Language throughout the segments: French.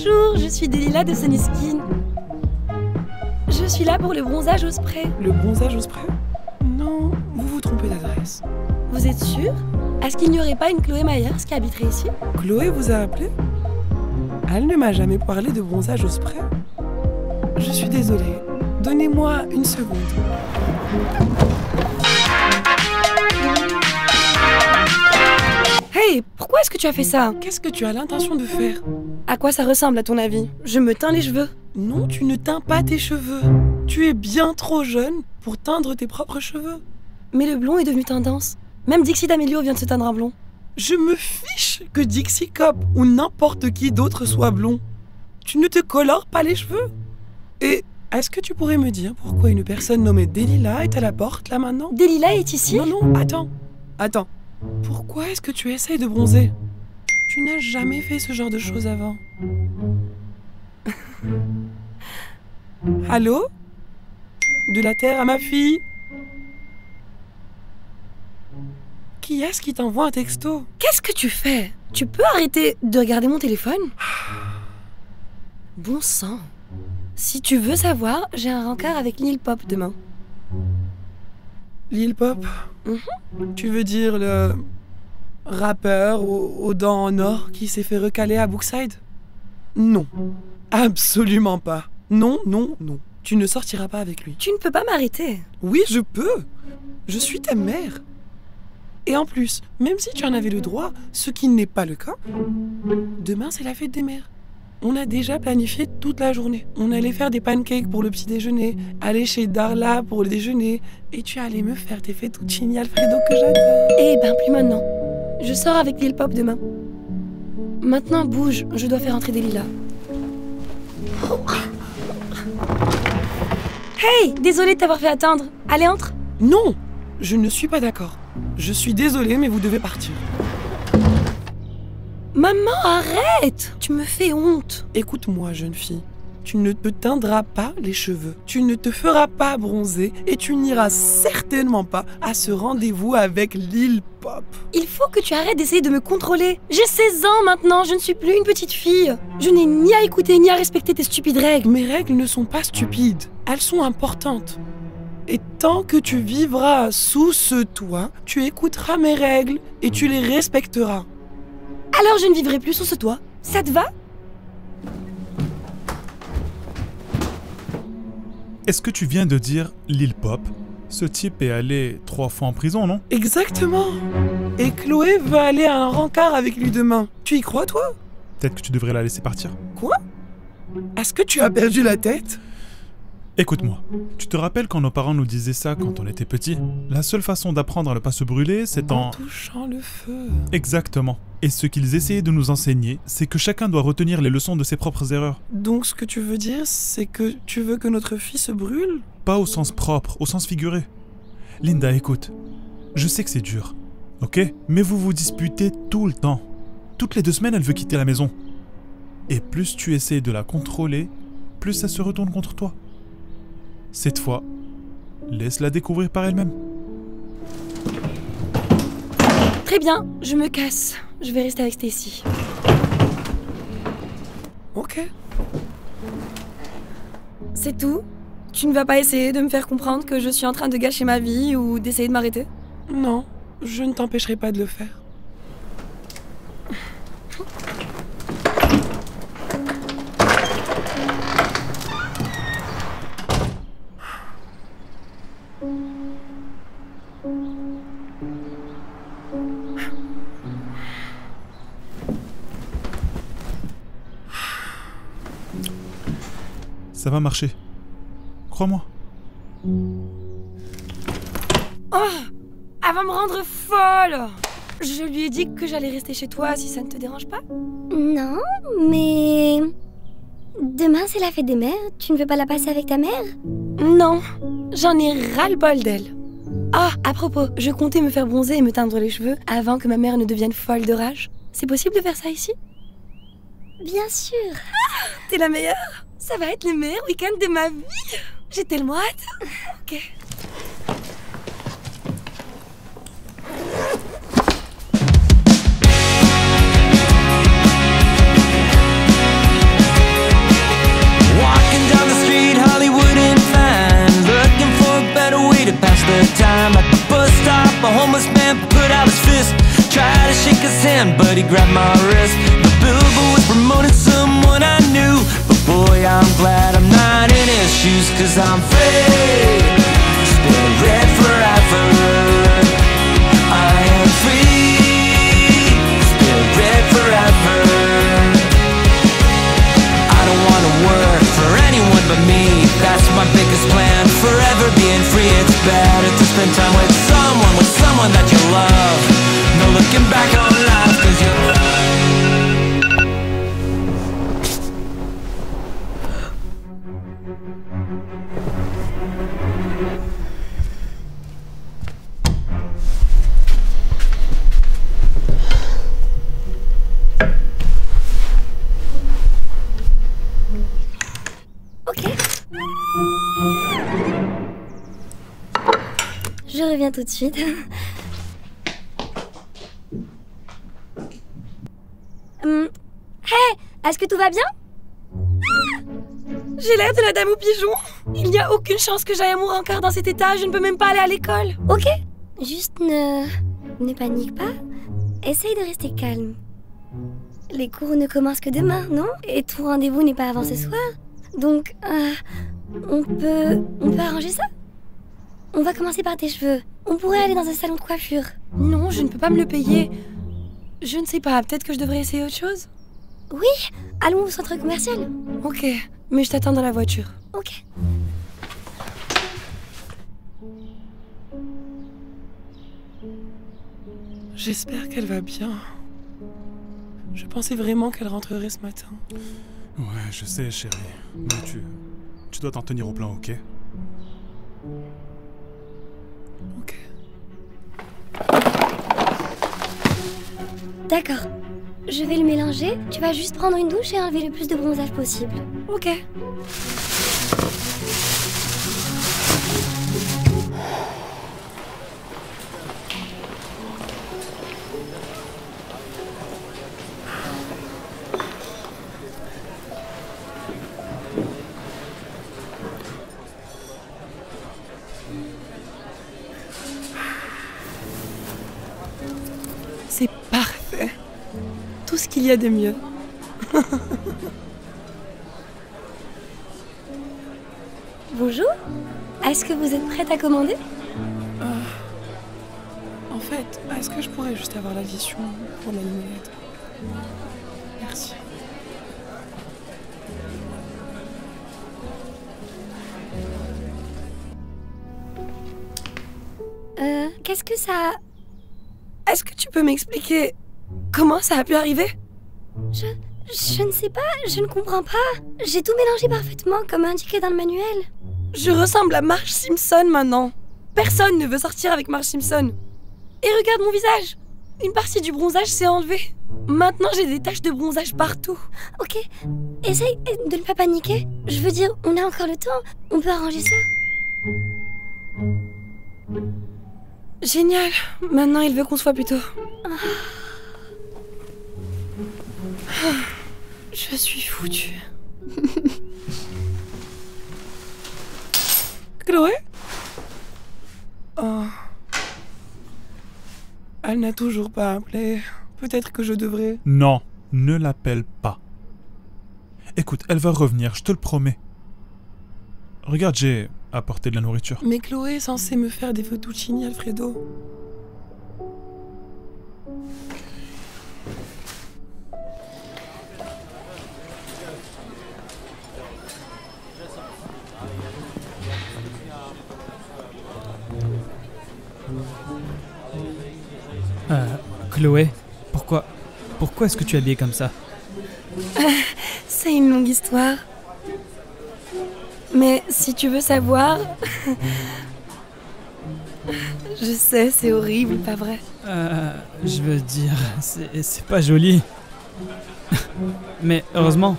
Bonjour, je suis Delilah de Sunny Skin. Je suis là pour le bronzage au spray. Le bronzage au spray? Non, vous vous trompez d'adresse. Vous êtes sûr? Est-ce qu'il n'y aurait pas une Chloé Myers qui habiterait ici? Chloé vous a appelé? Elle ne m'a jamais parlé de bronzage au spray. Je suis désolée. Donnez-moi une seconde. Hey, pourquoi est-ce que tu as fait ça? Qu'est-ce que tu as l'intention de faire? À quoi ça ressemble à ton avis? Je me teins les cheveux. Non, tu ne teins pas tes cheveux. Tu es bien trop jeune pour teindre tes propres cheveux. Mais le blond est devenu tendance. Même Dixie D'Amelio vient de se teindre en blond. Je me fiche que Dixie Cop ou n'importe qui d'autre soit blond. Tu ne te colores pas les cheveux. Et est-ce que tu pourrais me dire pourquoi une personne nommée Delilah est à la porte là maintenant? Delilah est ici? Non, attends. Pourquoi est-ce que tu essayes de bronzer? Tu n'as jamais fait ce genre de choses avant. Allô? De la terre à ma fille? Qui est-ce qui t'envoie un texto? Qu'est-ce que tu fais? Tu peux arrêter de regarder mon téléphone? Bon sang. Si tu veux savoir, j'ai un rencard avec Lil Pop demain. Lil Pop? Tu veux dire le rappeur aux dents en or qui s'est fait recaler à Brookside? Non, absolument pas. Non. Tu ne sortiras pas avec lui. Tu ne peux pas m'arrêter. Oui, je peux. Je suis ta mère. Et en plus, même si tu en avais le droit, ce qui n'est pas le cas, demain c'est la fête des mères. On a déjà planifié toute la journée. On allait faire des pancakes pour le petit déjeuner, aller chez Darla pour le déjeuner, et tu allais me faire tes fettuccini Alfredo que j'adore. Eh ben, plus maintenant. Je sors avec Lil Pop demain. Maintenant, bouge, je dois faire entrer Delilah. Hey, désolée de t'avoir fait attendre. Allez, entre. Non, je ne suis pas d'accord. Je suis désolée, mais vous devez partir. Maman, arrête! Tu me fais honte. Écoute-moi, jeune fille. Tu ne te teindras pas les cheveux. Tu ne te feras pas bronzer et tu n'iras certainement pas à ce rendez-vous avec Lil Pop. Il faut que tu arrêtes d'essayer de me contrôler. J'ai 16 ans maintenant, je ne suis plus une petite fille. Je n'ai ni à écouter ni à respecter tes stupides règles. Mes règles ne sont pas stupides. Elles sont importantes. Et tant que tu vivras sous ce toit, tu écouteras mes règles et tu les respecteras. Alors je ne vivrai plus sous ce toit. Ça te va? Est-ce que tu viens de dire Lil Pop? Ce type est allé 3 fois en prison, non? Exactement. Et Chloé va aller à un rencard avec lui demain. Tu y crois, toi? Peut-être que tu devrais la laisser partir. Quoi? Est-ce que tu as perdu la tête? Écoute-moi, tu te rappelles quand nos parents nous disaient ça quand on était petits? La seule façon d'apprendre à ne pas se brûler, c'est en touchant le feu. Exactement. Et ce qu'ils essayaient de nous enseigner, c'est que chacun doit retenir les leçons de ses propres erreurs. Donc ce que tu veux dire, c'est que tu veux que notre fille se brûle? Pas au sens propre, au sens figuré. Linda, écoute, je sais que c'est dur, ok? Mais vous vous disputez tout le temps. Toutes les 2 semaines, elle veut quitter la maison. Et plus tu essaies de la contrôler, plus ça se retourne contre toi. Cette fois, laisse-la découvrir par elle-même. Très bien, je me casse. Je vais rester avec Stacy. Ok. C'est tout? Tu ne vas pas essayer de me faire comprendre que je suis en train de gâcher ma vie ou d'essayer de m'arrêter? Non, je ne t'empêcherai pas de le faire. Ça va marcher. Crois-moi. Oh! Elle va me rendre folle! Je lui ai dit que j'allais rester chez toi si ça ne te dérange pas. Non, mais... Demain, c'est la fête des mères. Tu ne veux pas la passer avec ta mère? Non, j'en ai ras-le-bol d'elle. Ah, à propos, je comptais me faire bronzer et me teindre les cheveux avant que ma mère ne devienne folle de rage. C'est possible de faire ça ici? Bien sûr. Ah, t'es la meilleure! Ça va être le meilleur week-end de ma vie! J'ai tellement hâte! Ok. his hand, but he grabbed my wrist. The billboard was promoting someone I knew, but boy, I'm glad I'm not in his shoes, 'cause I'm free, still red forever. I am free, still red forever. I don't wanna work for anyone but me, that's my biggest plan. Forever being free, it's better to spend time with someone that you love. No looking back on life, 'cause you're Ok. Je reviens tout de suite. Hey, est-ce que tout va bien? J'ai l'air de la dame au pigeon. Il n'y a aucune chance que j'aille mourir encore dans cet état. Je ne peux même pas aller à l'école. Ok. Juste ne panique pas. Essaye de rester calme. Les cours ne commencent que demain, non? Et tout rendez-vous n'est pas avant ce soir. Donc, on peut arranger ça? On va commencer par tes cheveux. On pourrait aller dans un salon de coiffure. Non, je ne peux pas me le payer. Je ne sais pas, peut-être que je devrais essayer autre chose? Oui, allons au centre commercial. Ok, mais je t'attends dans la voiture. Ok. J'espère qu'elle va bien. Je pensais vraiment qu'elle rentrerait ce matin. Ouais, je sais, chérie. Mais tu dois t'en tenir au plan, ok? Ok. D'accord. Je vais le mélanger. Tu vas juste prendre une douche et enlever le plus de bronzage possible. Ok. C'est parfait. Tout ce qu'il y a de mieux. Bonjour. Est-ce que vous êtes prête à commander? En fait, est-ce que je pourrais juste avoir l'addition pour la limonade? Merci. Qu'est-ce que ça... Est-ce que tu peux m'expliquer comment ça a pu arriver? Je ne sais pas, je ne comprends pas. J'ai tout mélangé parfaitement comme indiqué dans le manuel. Je ressemble à Marge Simpson maintenant. Personne ne veut sortir avec Marge Simpson. Et regarde mon visage. Une partie du bronzage s'est enlevée. Maintenant j'ai des taches de bronzage partout. Ok, essaye de ne pas paniquer. Je veux dire, on a encore le temps. On peut arranger ça. Génial. Maintenant il veut qu'on se voit plus tôt. Je suis foutue. Chloé? Oh. Elle n'a toujours pas appelé. Peut-être que je devrais... Non, ne l'appelle pas. Écoute, elle va revenir, je te le promets. Regarde, j'ai apporté de la nourriture. Mais Chloé est censée me faire des fettuccini Alfredo. Chloé, pourquoi est-ce que tu es habillée comme ça? C'est une longue histoire. Mais si tu veux savoir... Je sais, c'est horrible, pas vrai? Je veux dire, c'est pas joli. Mais heureusement,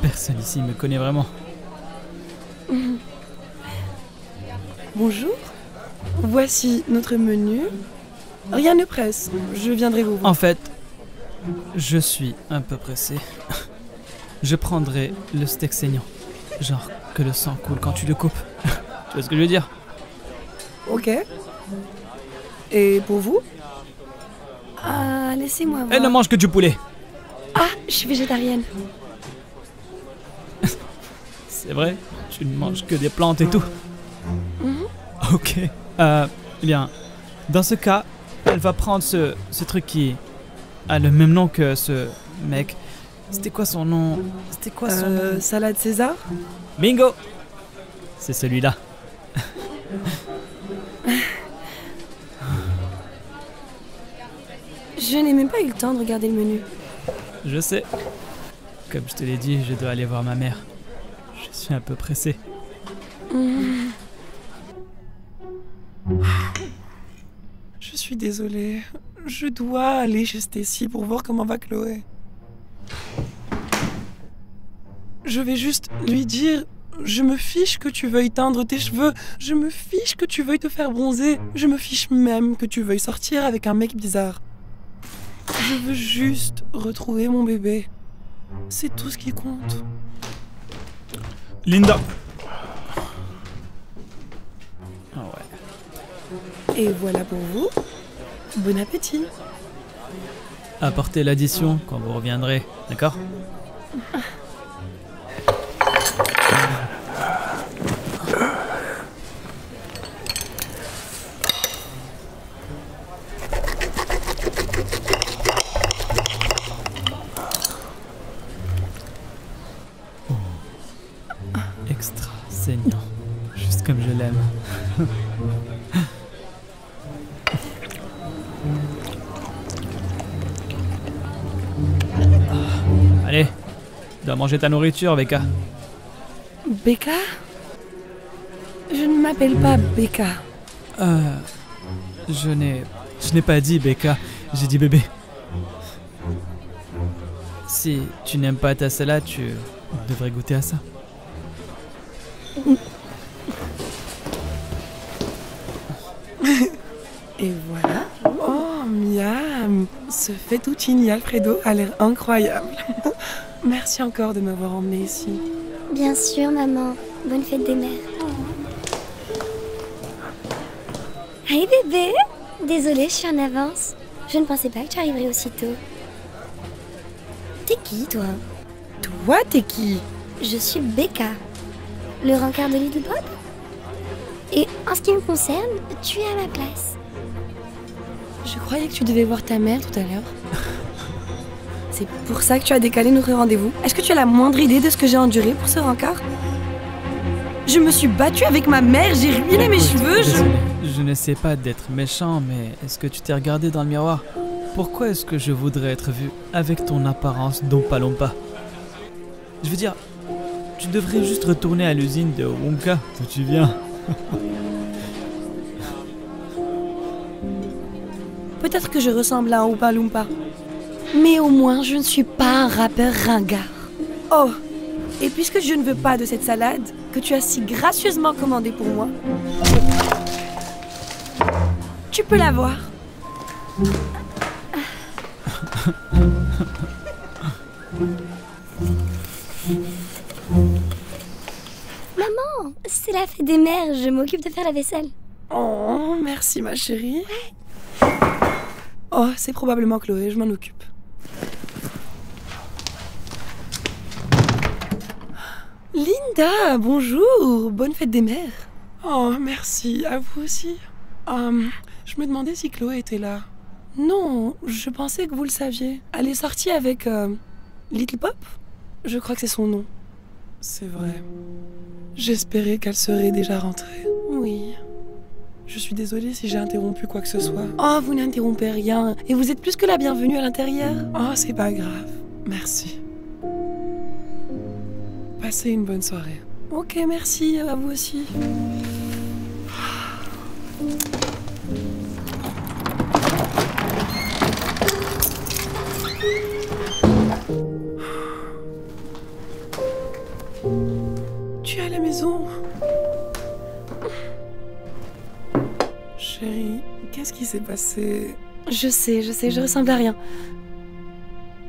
personne ici me connaît vraiment. Bonjour. Voici notre menu. Rien ne presse, je viendrai vous voir. En fait, je suis un peu pressé. Je prendrai le steak saignant. Genre que le sang coule quand tu le coupes. Tu vois ce que je veux dire? Ok. Et pour vous? Laissez-moi voir. Elle ne mange que du poulet. Ah, je suis végétarienne. C'est vrai? Tu ne manges que des plantes et tout? Mhm. Ok. Eh bien, dans ce cas, elle va prendre ce truc qui a le même nom que ce mec. C'était quoi son nom? C'était quoi son nom? Salade César? Bingo! C'est celui-là. Je n'ai même pas eu le temps de regarder le menu. Je sais. Comme je te l'ai dit, je dois aller voir ma mère. Je suis un peu pressé. Mhm. Je suis désolée. Je dois aller chez Stacy pour voir comment va Chloé. Je vais juste lui dire... Je me fiche que tu veuilles teindre tes cheveux. Je me fiche que tu veuilles te faire bronzer. Je me fiche même que tu veuilles sortir avec un mec bizarre. Je veux juste retrouver mon bébé. C'est tout ce qui compte. Linda. Ah ouais. Et voilà pour vous. Bon appétit. Apportez l'addition quand vous reviendrez, d'accord? Extra saignant, juste comme je l'aime. Allez, tu dois manger ta nourriture, Becca. Becca? Je ne m'appelle pas Becca. Je n'ai pas dit Becca, j'ai dit bébé. Si tu n'aimes pas ta salade, tu devrais goûter à ça. Et voilà. Oh, miam. Ce fettuccine Alfredo a l'air incroyable. Merci encore de m'avoir emmené ici. Bien sûr, maman. Bonne fête des mères. Hey bébé! Désolée, je suis en avance. Je ne pensais pas que tu arriverais aussitôt. T'es qui, toi? Toi, t'es qui? Je suis Becca, le rencard de Little Pop. Et en ce qui me concerne, tu es à ma place. Je croyais que tu devais voir ta mère tout à l'heure. C'est pour ça que tu as décalé notre rendez-vous. Est-ce que tu as la moindre idée de ce que j'ai enduré pour ce rencard? Je me suis battue avec ma mère, j'ai ruiné mes cheveux, Désolé, je ne sais pas d'être méchant, mais est-ce que tu t'es regardé dans le miroir? Pourquoi est-ce que je voudrais être vu avec ton apparence d'Ompa Lompa? Je veux dire, tu devrais juste retourner à l'usine de Wonka d'où tu viens. Peut-être que je ressemble à un Oompa Loompa. Mais au moins, je ne suis pas un rappeur ringard. Oh, et puisque je ne veux pas de cette salade que tu as si gracieusement commandée pour moi, tu peux l'avoir. Maman, c'est la fête des mères, je m'occupe de faire la vaisselle. Oh, merci ma chérie. Oh, c'est probablement Chloé, je m'en occupe. Linda, bonjour, bonne fête des mères. Oh, merci, à vous aussi. Je me demandais si Chloé était là. Non, je pensais que vous le saviez. Elle est sortie avec Little Pop? Je crois que c'est son nom. C'est vrai. J'espérais qu'elle serait déjà rentrée. Oui. Je suis désolée si j'ai interrompu quoi que ce soit. Oh, vous n'interrompez rien. Et vous êtes plus que la bienvenue à l'intérieur. Oh, c'est pas grave. Merci. Passez une bonne soirée. Ok, merci, à vous aussi. Tu es à la maison? Chérie, qu'est-ce qui s'est passé? Je sais, je ressemble à rien.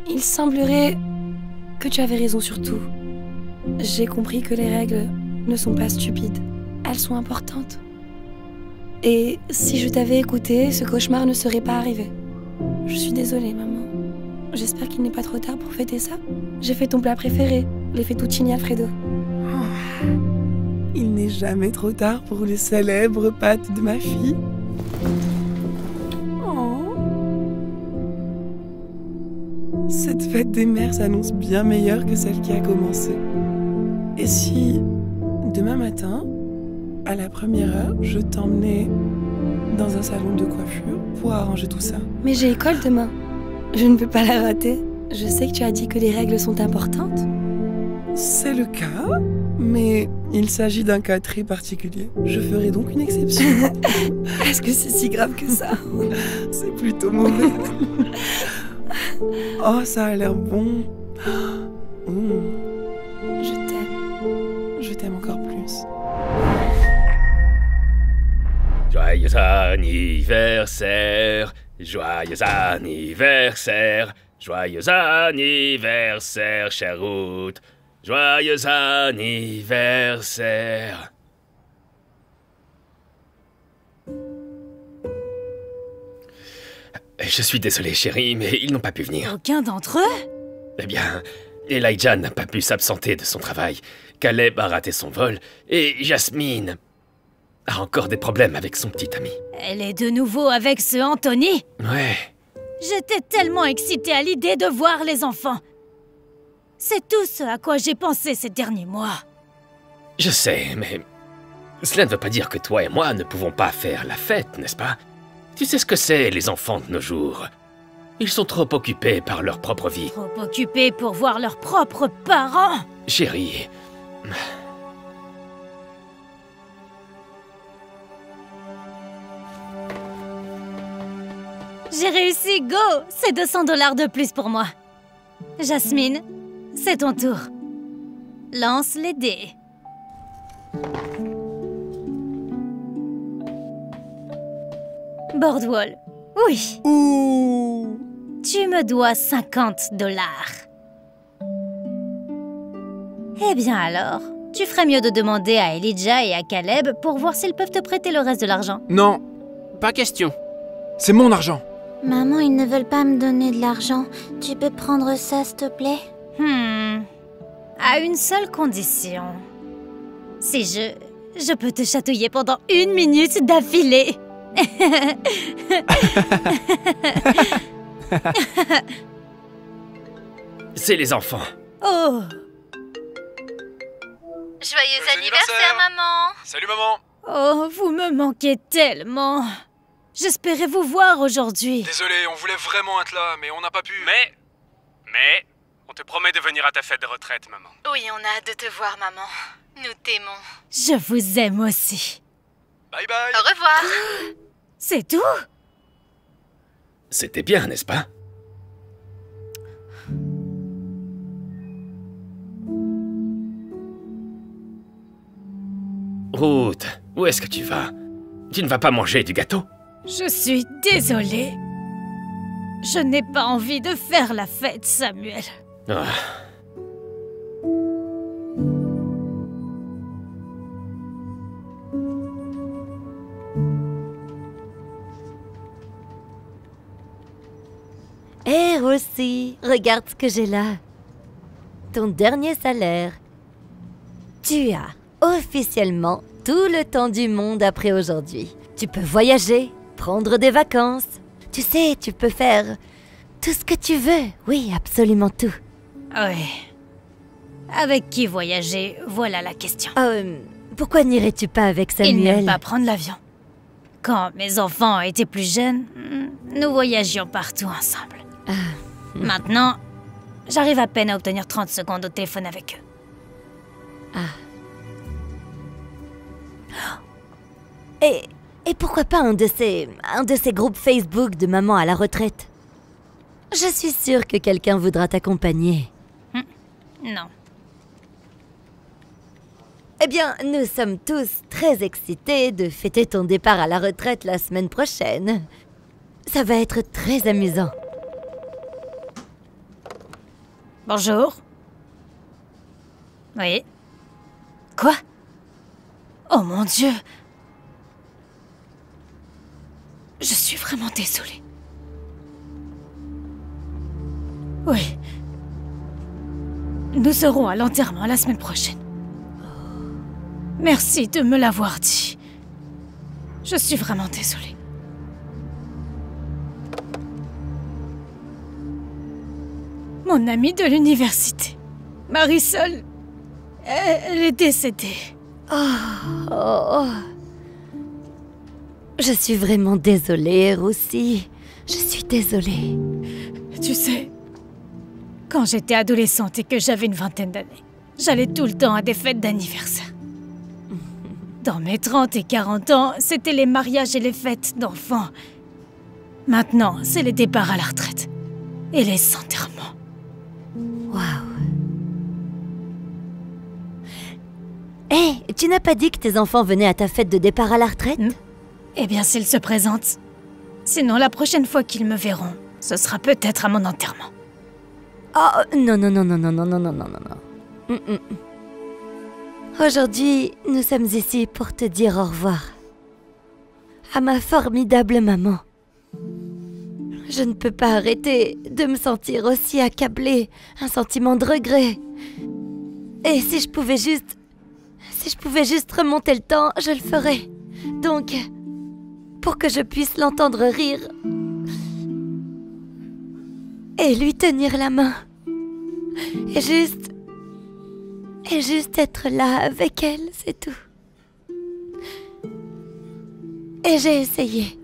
Il semblerait que tu avais raison sur tout. J'ai compris que les règles ne sont pas stupides. Elles sont importantes. Et si je t'avais écouté, ce cauchemar ne serait pas arrivé. Je suis désolée, maman. J'espère qu'il n'est pas trop tard pour fêter ça. J'ai fait ton plat préféré, les fettuccini Alfredo. Il n'est jamais trop tard pour les célèbres pâtes de ma fille. Oh. Cette fête des mères s'annonce bien meilleure que celle qui a commencé. Et si, demain matin, à la première heure, je t'emmenais dans un salon de coiffure pour arranger tout ça? Mais j'ai école demain. Je ne peux pas la rater. Je sais que tu as dit que les règles sont importantes. C'est le cas, mais il s'agit d'un cas très particulier. Je ferai donc une exception. Est-ce que c'est si grave que ça? C'est plutôt mauvais. Oh, ça a l'air bon. Je t'aime. Je t'aime encore plus. Joyeux anniversaire, joyeux anniversaire, joyeux anniversaire, chère Ruth, joyeux anniversaire. Je suis désolé, chérie, mais ils n'ont pas pu venir. Aucun d'entre eux? Eh bien, Elijah n'a pas pu s'absenter de son travail, Caleb a raté son vol, et Jasmine a encore des problèmes avec son petit ami. Elle est de nouveau avec ce Anthony? Ouais. J'étais tellement excitée à l'idée de voir les enfants. C'est tout ce à quoi j'ai pensé ces derniers mois. Je sais, mais cela ne veut pas dire que toi et moi ne pouvons pas faire la fête, n'est-ce pas? Tu sais ce que c'est, les enfants de nos jours. Ils sont trop occupés par leur propre vie. Trop occupés pour voir leurs propres parents. Chérie... J'ai réussi, go! C'est 200 $ de plus pour moi. Jasmine, c'est ton tour. Lance les dés. Boardwall, oui. Ouh. Tu me dois 50 $. Eh bien alors, tu ferais mieux de demander à Elijah et à Caleb pour voir s'ils peuvent te prêter le reste de l'argent. Non, pas question. C'est mon argent. Maman, ils ne veulent pas me donner de l'argent. Tu peux prendre ça, s'il te plaît? À une seule condition. Si je peux te chatouiller pendant 1 minute d'affilée. C'est les enfants. Oh! Joyeux anniversaire, maman! Salut maman. Oh, vous me manquez tellement. J'espérais vous voir aujourd'hui. Désolé, on voulait vraiment être là, mais on n'a pas pu. Mais, on te promet de venir à ta fête de retraite, maman. Oui, on a hâte de te voir, maman. Nous t'aimons. Je vous aime aussi. Bye bye. Au revoir! C'est tout? C'était bien, n'est-ce pas? Ruth, où est-ce que tu vas? Tu ne vas pas manger du gâteau? Je suis désolée. Je n'ai pas envie de faire la fête, Samuel. Ah. Hé, Rosie, regarde ce que j'ai là. Ton dernier salaire. Tu as officiellement tout le temps du monde après aujourd'hui. Tu peux voyager, prendre des vacances. Tu sais, tu peux faire tout ce que tu veux. Oui, absolument tout. Oui. Avec qui voyager, voilà la question. Pourquoi n'irais-tu pas avec Samuel? Il n'aime pas prendre l'avion. Quand mes enfants étaient plus jeunes, nous voyagions partout ensemble. Maintenant, j'arrive à peine à obtenir 30 secondes au téléphone avec eux. Et pourquoi pas un de ces groupes Facebook de maman à la retraite? Je suis sûre que quelqu'un voudra t'accompagner. Non. Eh bien, nous sommes tous très excités de fêter ton départ à la retraite la semaine prochaine. Ça va être très amusant. Bonjour. Oui. Quoi? Oh mon Dieu. Je suis vraiment désolée. Oui. Nous serons à l'enterrement la semaine prochaine. Merci de me l'avoir dit. Je suis vraiment désolée. Mon amie de l'université, Marisol, elle est décédée. Oh. Je suis vraiment désolée, Roussi. Je suis désolée. Tu sais, quand j'étais adolescente et que j'avais une vingtaine d'années, j'allais tout le temps à des fêtes d'anniversaire. Dans mes 30 et 40 ans, c'était les mariages et les fêtes d'enfants. Maintenant, c'est les départs à la retraite et les enterrements. Waouh. Hé, tu n'as pas dit que tes enfants venaient à ta fête de départ à la retraite? Eh bien, s'ils se présentent. Sinon, la prochaine fois qu'ils me verront, ce sera peut-être à mon enterrement. Oh, non. Aujourd'hui, nous sommes ici pour te dire au revoir. À ma formidable maman. Je ne peux pas arrêter de me sentir aussi accablée, un sentiment de regret. Et si je pouvais juste remonter le temps, je le ferais. Donc, pour que je puisse l'entendre rire et lui tenir la main. Et juste être là avec elle, c'est tout. Et j'ai essayé,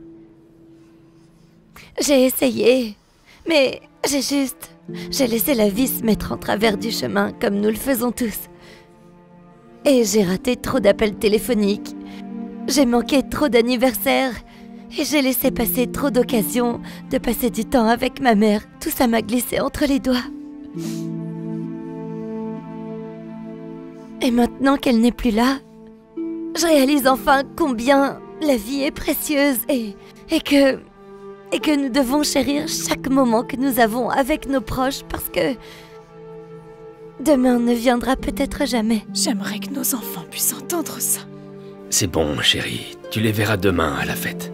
mais j'ai laissé la vie se mettre en travers du chemin comme nous le faisons tous. Et j'ai raté trop d'appels téléphoniques, j'ai manqué trop d'anniversaires, et j'ai laissé passer trop d'occasions de passer du temps avec ma mère. Tout ça m'a glissé entre les doigts. Et maintenant qu'elle n'est plus là, je réalise enfin combien la vie est précieuse et que nous devons chérir chaque moment que nous avons avec nos proches parce que demain ne viendra peut-être jamais. J'aimerais que nos enfants puissent entendre ça. C'est bon, chérie. Tu les verras demain à la fête.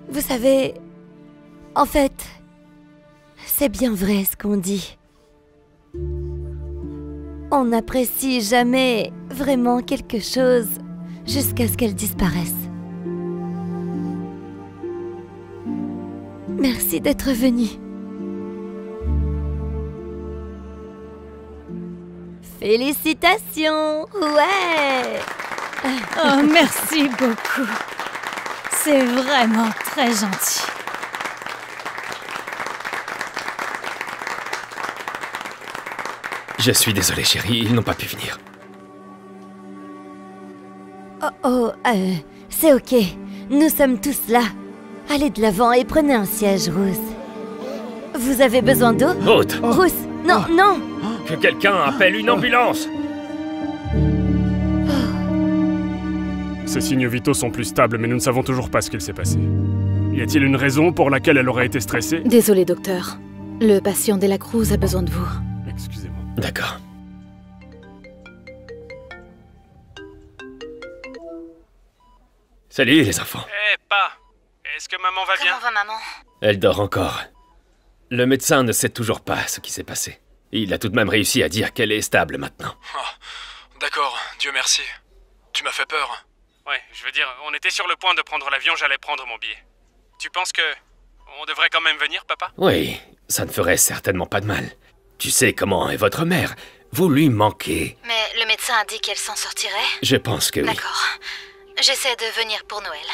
Vous savez, en fait, c'est bien vrai ce qu'on dit. On n'apprécie jamais vraiment quelque chose jusqu'à ce qu'elle disparaisse. Merci d'être venu. Félicitations! Ouais! Oh, merci beaucoup. C'est vraiment très gentil. Je suis désolé, chérie, ils n'ont pas pu venir. C'est ok. Nous sommes tous là. Allez de l'avant et prenez un siège, Rousse. Vous avez besoin d'eau? Ruth! Rousse, non, non! Que quelqu'un appelle une ambulance! Ses signes vitaux sont plus stables, mais nous ne savons toujours pas ce qu'il s'est passé. Y a-t-il une raison pour laquelle elle aurait été stressée? Désolé, docteur. Le patient de la Cruz a besoin de vous. Excusez-moi. D'accord. Salut, les enfants. Eh, pas! Est-ce que maman va bien? Comment va maman? Elle dort encore. Le médecin ne sait toujours pas ce qui s'est passé. Il a tout de même réussi à dire qu'elle est stable maintenant. Oh, d'accord, Dieu merci. Tu m'as fait peur. Ouais, je veux dire, on était sur le point de prendre l'avion, j'allais prendre mon billet. Tu penses que on devrait quand même venir, papa? Oui, ça ne ferait certainement pas de mal. Tu sais comment est votre mère. Vous lui manquez. Mais le médecin a dit qu'elle s'en sortirait? Je pense que oui. D'accord. J'essaie de venir pour Noël.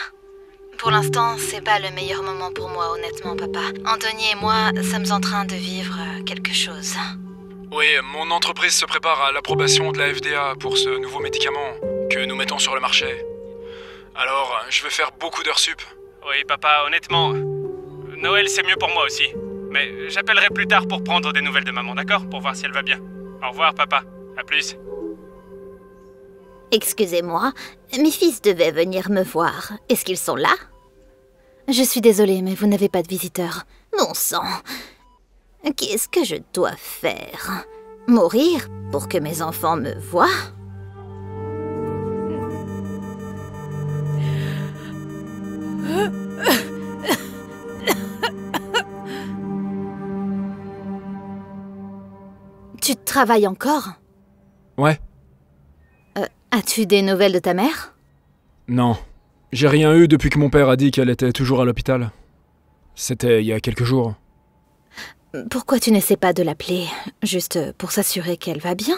Pour l'instant, c'est pas le meilleur moment pour moi, honnêtement, papa. Anthony et moi sommes en train de vivre quelque chose. Oui, mon entreprise se prépare à l'approbation de la FDA pour ce nouveau médicament que nous mettons sur le marché. Alors, je vais faire beaucoup d'heures sup. Oui, papa, honnêtement, Noël c'est mieux pour moi aussi. Mais j'appellerai plus tard pour prendre des nouvelles de maman, d'accord? Pour voir si elle va bien. Au revoir, papa. À plus. Excusez-moi, mes fils devaient venir me voir. Est-ce qu'ils sont là? Je suis désolée, mais vous n'avez pas de visiteurs. Bon sang. Qu'est-ce que je dois faire? Mourir pour que mes enfants me voient? travailles encore? Ouais. As-tu des nouvelles de ta mère? Non. J'ai rien eu depuis que mon père a dit qu'elle était toujours à l'hôpital. C'était il y a quelques jours. Pourquoi tu n'essaies pas de l'appeler, juste pour s'assurer qu'elle va bien?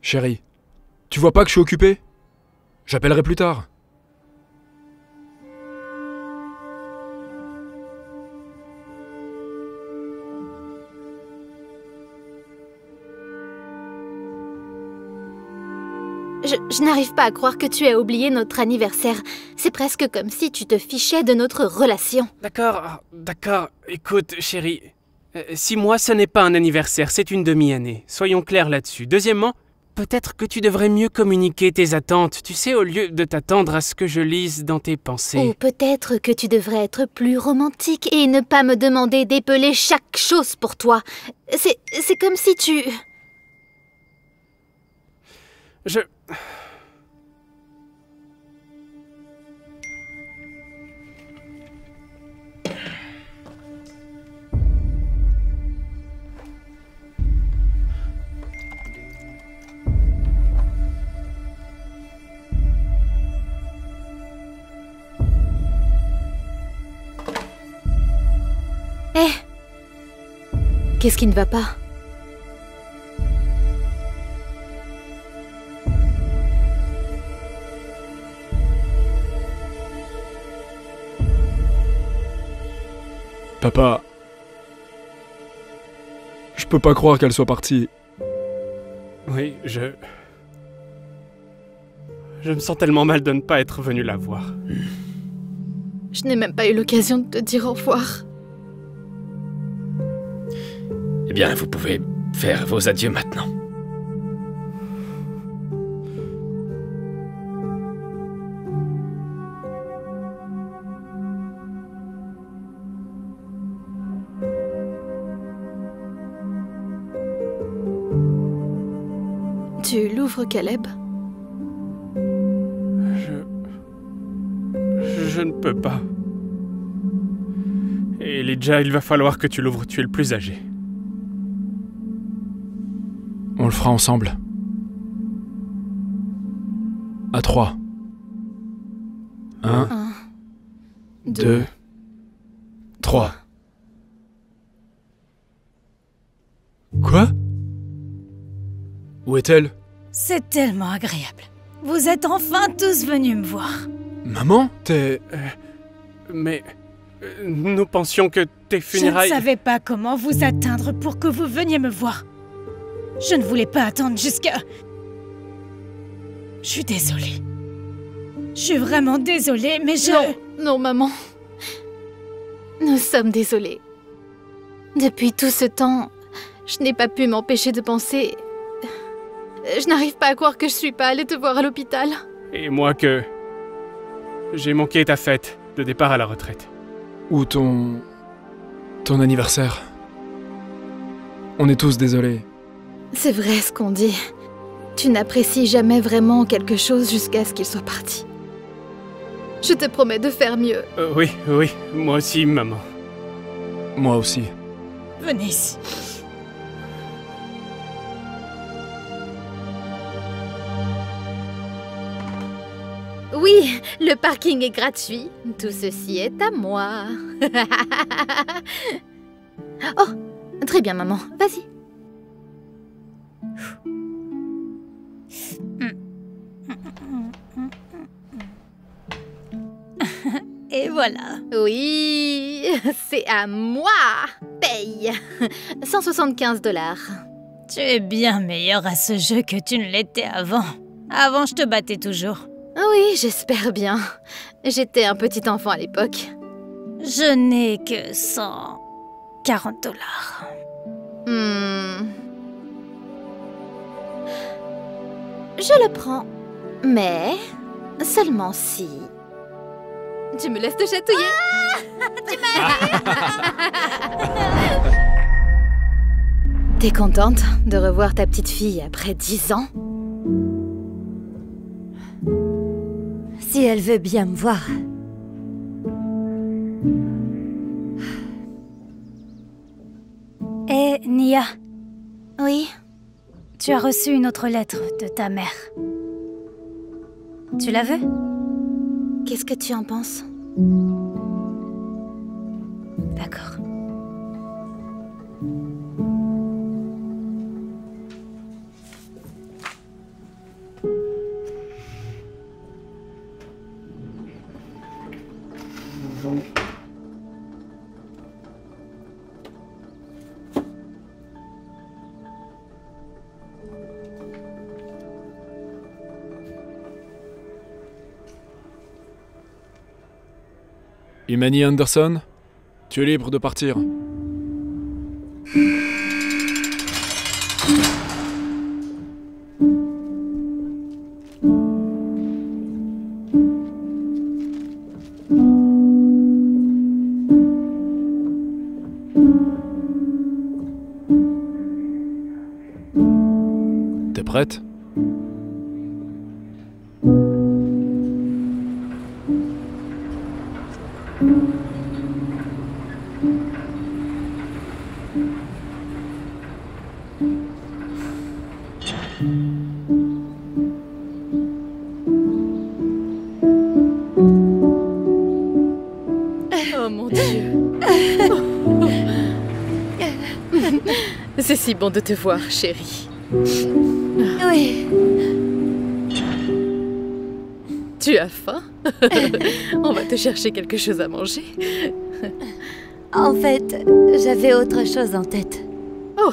Chérie, tu vois pas que je suis occupé? J'appellerai plus tard. Je n'arrive pas à croire que tu aies oublié notre anniversaire. C'est presque comme si tu te fichais de notre relation. D'accord, d'accord. Écoute, chérie. 6 mois, ce n'est pas un anniversaire, c'est une demi-année. Soyons clairs là-dessus. Deuxièmement, peut-être que tu devrais mieux communiquer tes attentes, tu sais, au lieu de t'attendre à ce que je lise dans tes pensées. Ou peut-être que tu devrais être plus romantique et ne pas me demander d'épeler chaque chose pour toi. C'est comme si tu... Qu'est-ce qui ne va pas? Papa... Je peux pas croire qu'elle soit partie. Oui, je me sens tellement mal de ne pas être venu la voir. Je n'ai même pas eu l'occasion de te dire au revoir. Eh bien, vous pouvez faire vos adieux maintenant. Tu l'ouvres, Caleb? Je ne peux pas. Et Elijah, il va falloir que tu l'ouvres, tu es le plus âgé. On le fera ensemble. À 3. 1, 2, 3. Quoi? Où est-elle? C'est tellement agréable. Vous êtes enfin tous venus me voir. Maman, t'es... Mais... nous pensions que tes funérailles... Je ne savais pas comment vous atteindre pour que vous veniez me voir. Je ne voulais pas attendre jusqu'à... Je suis désolée. Je suis vraiment désolée, mais Non, maman. Nous sommes désolés. Depuis tout ce temps, je n'ai pas pu m'empêcher de penser... Je n'arrive pas à croire que je suis pas allée te voir à l'hôpital. Et moi que... j'ai manqué ta fête de départ à la retraite. Ou ton anniversaire. On est tous désolés. C'est vrai ce qu'on dit. Tu n'apprécies jamais vraiment quelque chose jusqu'à ce qu'il soit parti. Je te promets de faire mieux. Oui, moi aussi, maman. Moi aussi. Venez ici. Oui, le parking est gratuit. Tout ceci est à moi. Oh, très bien, maman. Vas-y. Et voilà. Oui, c'est à moi. Paye. 175 $. Tu es bien meilleur à ce jeu que tu ne l'étais avant. Avant, je te battais toujours. Oui, j'espère bien. J'étais un petit enfant à l'époque. Je n'ai que 140 $. Je le prends. Mais seulement si... tu me laisses te chatouiller. Tu T'es contente de revoir ta petite fille après 10 ans? Si elle veut bien me voir. Et Nia? Oui? Oui. Tu as reçu une autre lettre de ta mère. Tu l'as vue? Qu'est-ce que tu en penses? D'accord. Imani Anderson, tu es libre de partir. T'es prête? Oh mon Dieu. C'est si bon de te voir, chérie. Oui. Tu as faim? On va te chercher quelque chose à manger. En fait, j'avais autre chose en tête. Oh,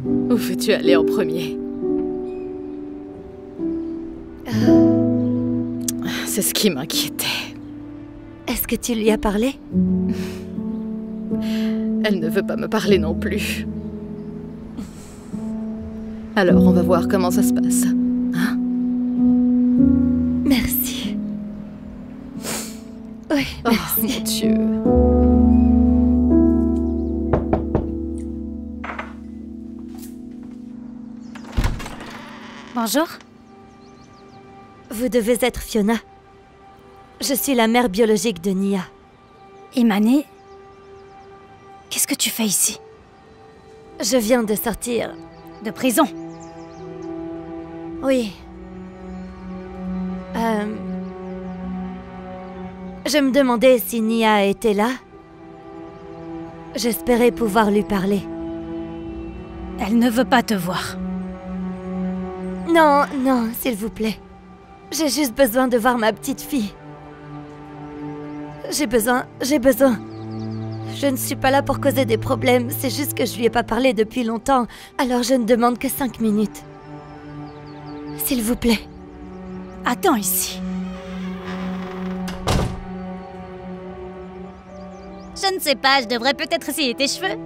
où veux-tu aller en premier? C'est ce qui m'inquiétait. Est-ce que tu lui as parlé? Elle ne veut pas me parler non plus. Alors, on va voir comment ça se passe. Hein? Merci. Oui, merci. Oh, mon Dieu. Bonjour. Vous devez être Fiona. Je suis la mère biologique de Nia. Imani, qu'est-ce que tu fais ici? Je viens de sortir. De prison? Oui. Je me demandais si Nia était là. J'espérais pouvoir lui parler. Elle ne veut pas te voir. Non, non, s'il vous plaît. J'ai juste besoin de voir ma petite fille. J'ai besoin. Je ne suis pas là pour causer des problèmes, c'est juste que je lui ai pas parlé depuis longtemps, alors je ne demande que 5 minutes. S'il vous plaît. Attends ici. Je ne sais pas, je devrais peut-être essayer tes cheveux.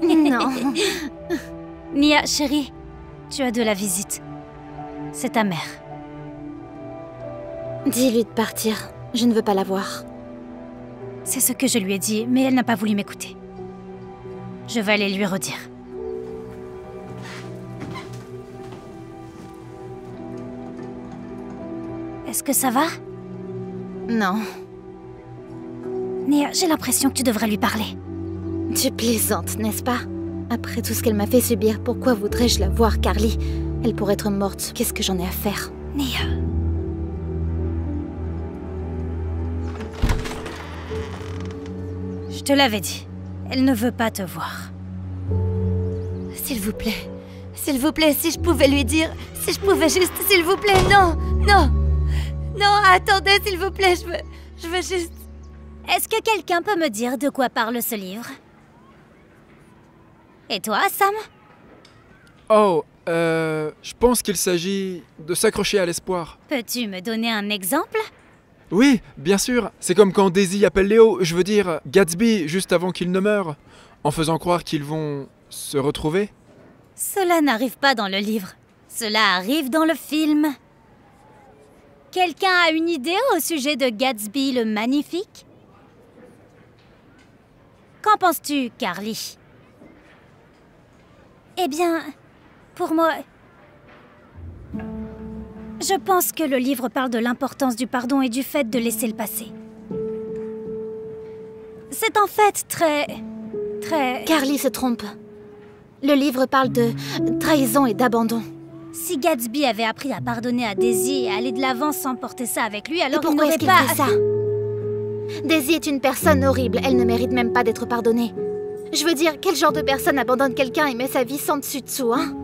Non. Nia, chérie, tu as de la visite. C'est ta mère. Dis-lui de partir. Je ne veux pas la voir. C'est ce que je lui ai dit, mais elle n'a pas voulu m'écouter. Je vais aller lui redire. Est-ce que ça va? Non. Nia, j'ai l'impression que tu devrais lui parler. Tu plaisantes, n'est-ce pas? Après tout ce qu'elle m'a fait subir, pourquoi voudrais-je la voir, Carly? Elle pourrait être morte. Qu'est-ce que j'en ai à faire? Nia... Je te l'avais dit. Elle ne veut pas te voir. S'il vous plaît, si je pouvais lui dire, si je pouvais juste, s'il vous plaît, non, non, non, attendez, s'il vous plaît, je veux juste... Est-ce que quelqu'un peut me dire de quoi parle ce livre? Et toi, Sam? Oh, je pense qu'il s'agit de s'accrocher à l'espoir. Peux-tu me donner un exemple? Oui, bien sûr. C'est comme quand Daisy appelle Léo, je veux dire Gatsby, juste avant qu'il ne meure, en faisant croire qu'ils vont se retrouver. Cela n'arrive pas dans le livre. Cela arrive dans le film. Quelqu'un a une idée au sujet de Gatsby le Magnifique? Qu'en penses-tu, Carly? Eh bien, pour moi... Je pense que le livre parle de l'importance du pardon et du fait de laisser le passé. C'est en fait très... Carly se trompe. Le livre parle de trahison et d'abandon. Si Gatsby avait appris à pardonner à Daisy et à aller de l'avant sans porter ça avec lui, alors il pourquoi n'aurait est-ce qu'il pas... fait ça? Daisy est une personne horrible, elle ne mérite même pas d'être pardonnée. Je veux dire, quel genre de personne abandonne quelqu'un et met sa vie sans dessus-dessous, hein?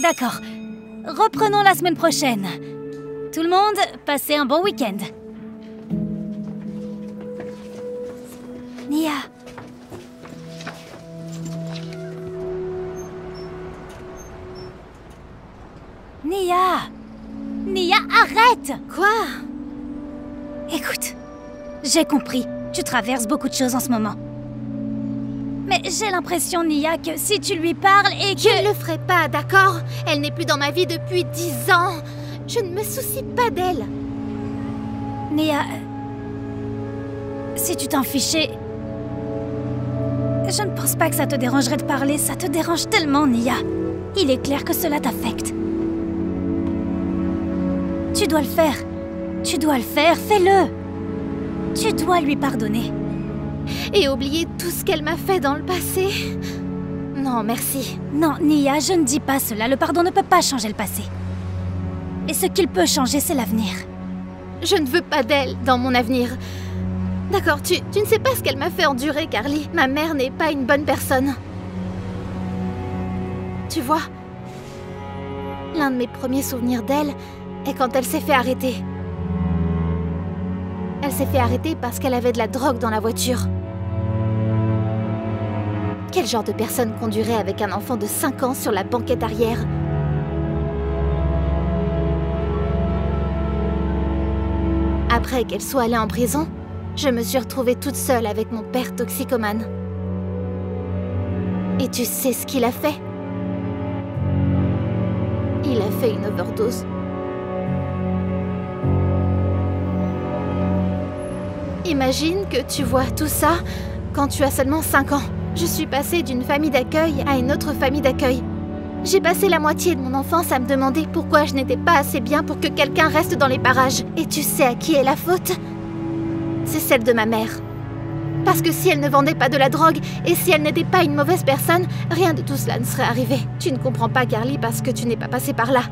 D'accord. Reprenons la semaine prochaine. Tout le monde, passez un bon week-end. Nia. Nia! Nia, arrête! Quoi? Écoute, j'ai compris. Tu traverses beaucoup de choses en ce moment. Mais j'ai l'impression, Nia, que si tu lui parles et que... Je ne le ferai pas, d'accord? Elle n'est plus dans ma vie depuis 10 ans. Je ne me soucie pas d'elle. Nia... Si tu t'en fichais... Je ne pense pas que ça te dérangerait de parler. Ça te dérange tellement, Nia. Il est clair que cela t'affecte. Tu dois le faire. Tu dois le faire, fais-le. Tu dois lui pardonner. Et oublier tout ce qu'elle m'a fait dans le passé. Non, merci. Non, Nia, je ne dis pas cela. Le pardon ne peut pas changer le passé. Et ce qu'il peut changer, c'est l'avenir. Je ne veux pas d'elle dans mon avenir. D'accord, tu ne sais pas ce qu'elle m'a fait endurer, Carly. Ma mère n'est pas une bonne personne. Tu vois, l'un de mes premiers souvenirs d'elle est quand elle s'est fait arrêter. Elle s'est fait arrêter parce qu'elle avait de la drogue dans la voiture. Quel genre de personne conduirait avec un enfant de 5 ans sur la banquette arrière? Après qu'elle soit allée en prison, je me suis retrouvée toute seule avec mon père toxicomane. Et tu sais ce qu'il a fait? Il a fait une overdose. Imagine que tu vois tout ça quand tu as seulement 5 ans. Je suis passée d'une famille d'accueil à une autre famille d'accueil. J'ai passé la moitié de mon enfance à me demander pourquoi je n'étais pas assez bien pour que quelqu'un reste dans les parages. Et tu sais à qui est la faute? C'est celle de ma mère. Parce que si elle ne vendait pas de la drogue et si elle n'était pas une mauvaise personne, rien de tout cela ne serait arrivé. Tu ne comprends pas, Carly, parce que tu n'es pas passée par là.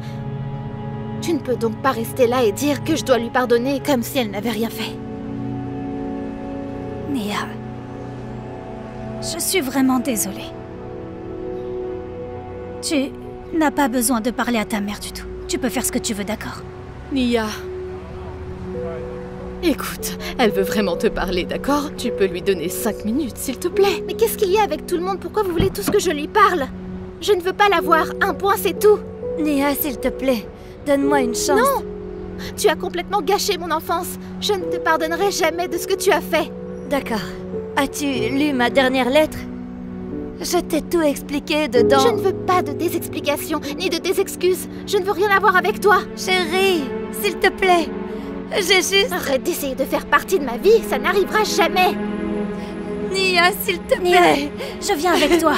Tu ne peux donc pas rester là et dire que je dois lui pardonner comme si elle n'avait rien fait. Nia, je suis vraiment désolée. Tu n'as pas besoin de parler à ta mère du tout. Tu peux faire ce que tu veux, d'accord? Nia. Écoute, elle veut vraiment te parler, d'accord? Tu peux lui donner 5 minutes, s'il te plaît. Mais qu'est-ce qu'il y a avec tout le monde? Pourquoi vous voulez tous que je lui parle? Je ne veux pas la voir. Un point, c'est tout. Nia, s'il te plaît, donne-moi une chance. Non! Tu as complètement gâché mon enfance. Je ne te pardonnerai jamais de ce que tu as fait. D'accord. As-tu lu ma dernière lettre? Je t'ai tout expliqué dedans. Je ne veux pas de tes explications, ni de tes excuses. Je ne veux rien avoir avec toi. Chérie, s'il te plaît. J'ai juste... Arrête d'essayer de faire partie de ma vie, ça n'arrivera jamais. Nia, s'il te plaît. Nia, je viens avec toi.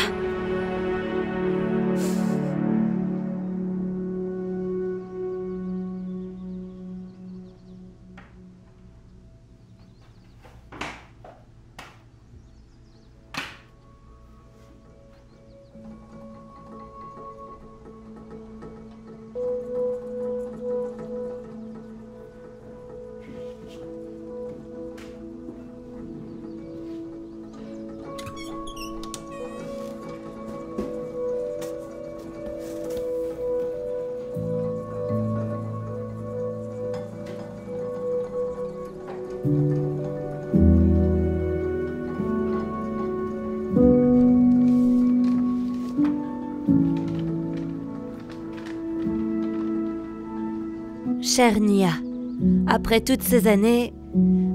Chère Nia, après toutes ces années,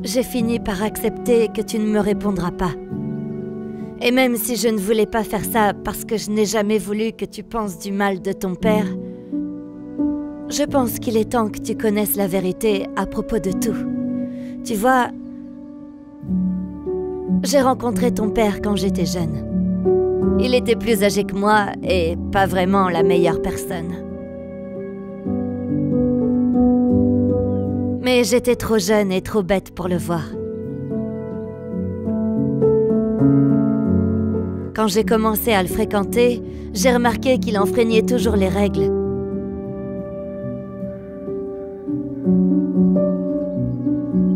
j'ai fini par accepter que tu ne me répondras pas. Et même si je ne voulais pas faire ça parce que je n'ai jamais voulu que tu penses du mal de ton père, je pense qu'il est temps que tu connaisses la vérité à propos de tout. Tu vois, j'ai rencontré ton père quand j'étais jeune. Il était plus âgé que moi et pas vraiment la meilleure personne. Mais j'étais trop jeune et trop bête pour le voir. Quand j'ai commencé à le fréquenter, j'ai remarqué qu'il enfreignait toujours les règles.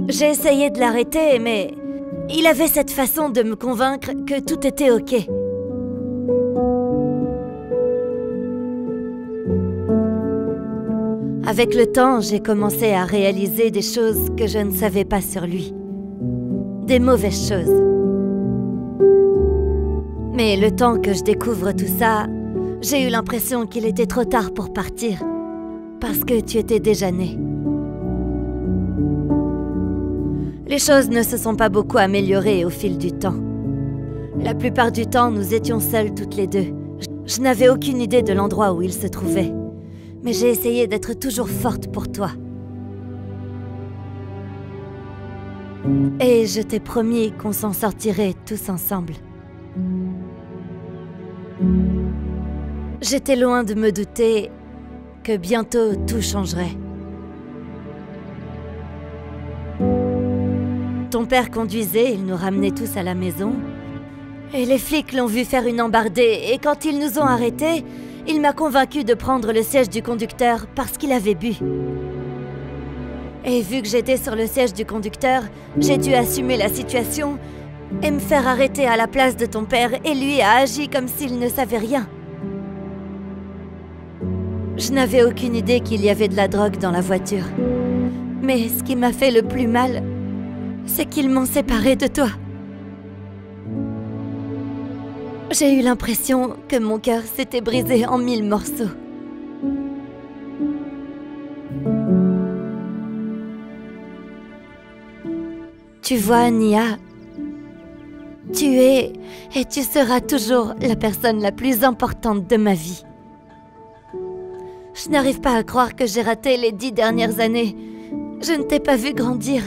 J'ai essayé de l'arrêter, mais il avait cette façon de me convaincre que tout était ok. Avec le temps, j'ai commencé à réaliser des choses que je ne savais pas sur lui. Des mauvaises choses. Mais le temps que je découvre tout ça, j'ai eu l'impression qu'il était trop tard pour partir. Parce que tu étais déjà né. Les choses ne se sont pas beaucoup améliorées au fil du temps. La plupart du temps, nous étions seuls toutes les deux. Je n'avais aucune idée de l'endroit où il se trouvait. Mais j'ai essayé d'être toujours forte pour toi. Et je t'ai promis qu'on s'en sortirait tous ensemble. J'étais loin de me douter que bientôt tout changerait. Ton père conduisait, il nous ramenait tous à la maison. Et les flics l'ont vu faire une embardée, et quand ils nous ont arrêtés, il m'a convaincu de prendre le siège du conducteur parce qu'il avait bu. Et vu que j'étais sur le siège du conducteur, j'ai dû assumer la situation et me faire arrêter à la place de ton père, et lui a agi comme s'il ne savait rien. Je n'avais aucune idée qu'il y avait de la drogue dans la voiture. Mais ce qui m'a fait le plus mal, c'est qu'ils m'ont séparée de toi. J'ai eu l'impression que mon cœur s'était brisé en 1000 morceaux. Tu vois, Nia, tu es et tu seras toujours la personne la plus importante de ma vie. Je n'arrive pas à croire que j'ai raté les 10 dernières années. Je ne t'ai pas vu grandir.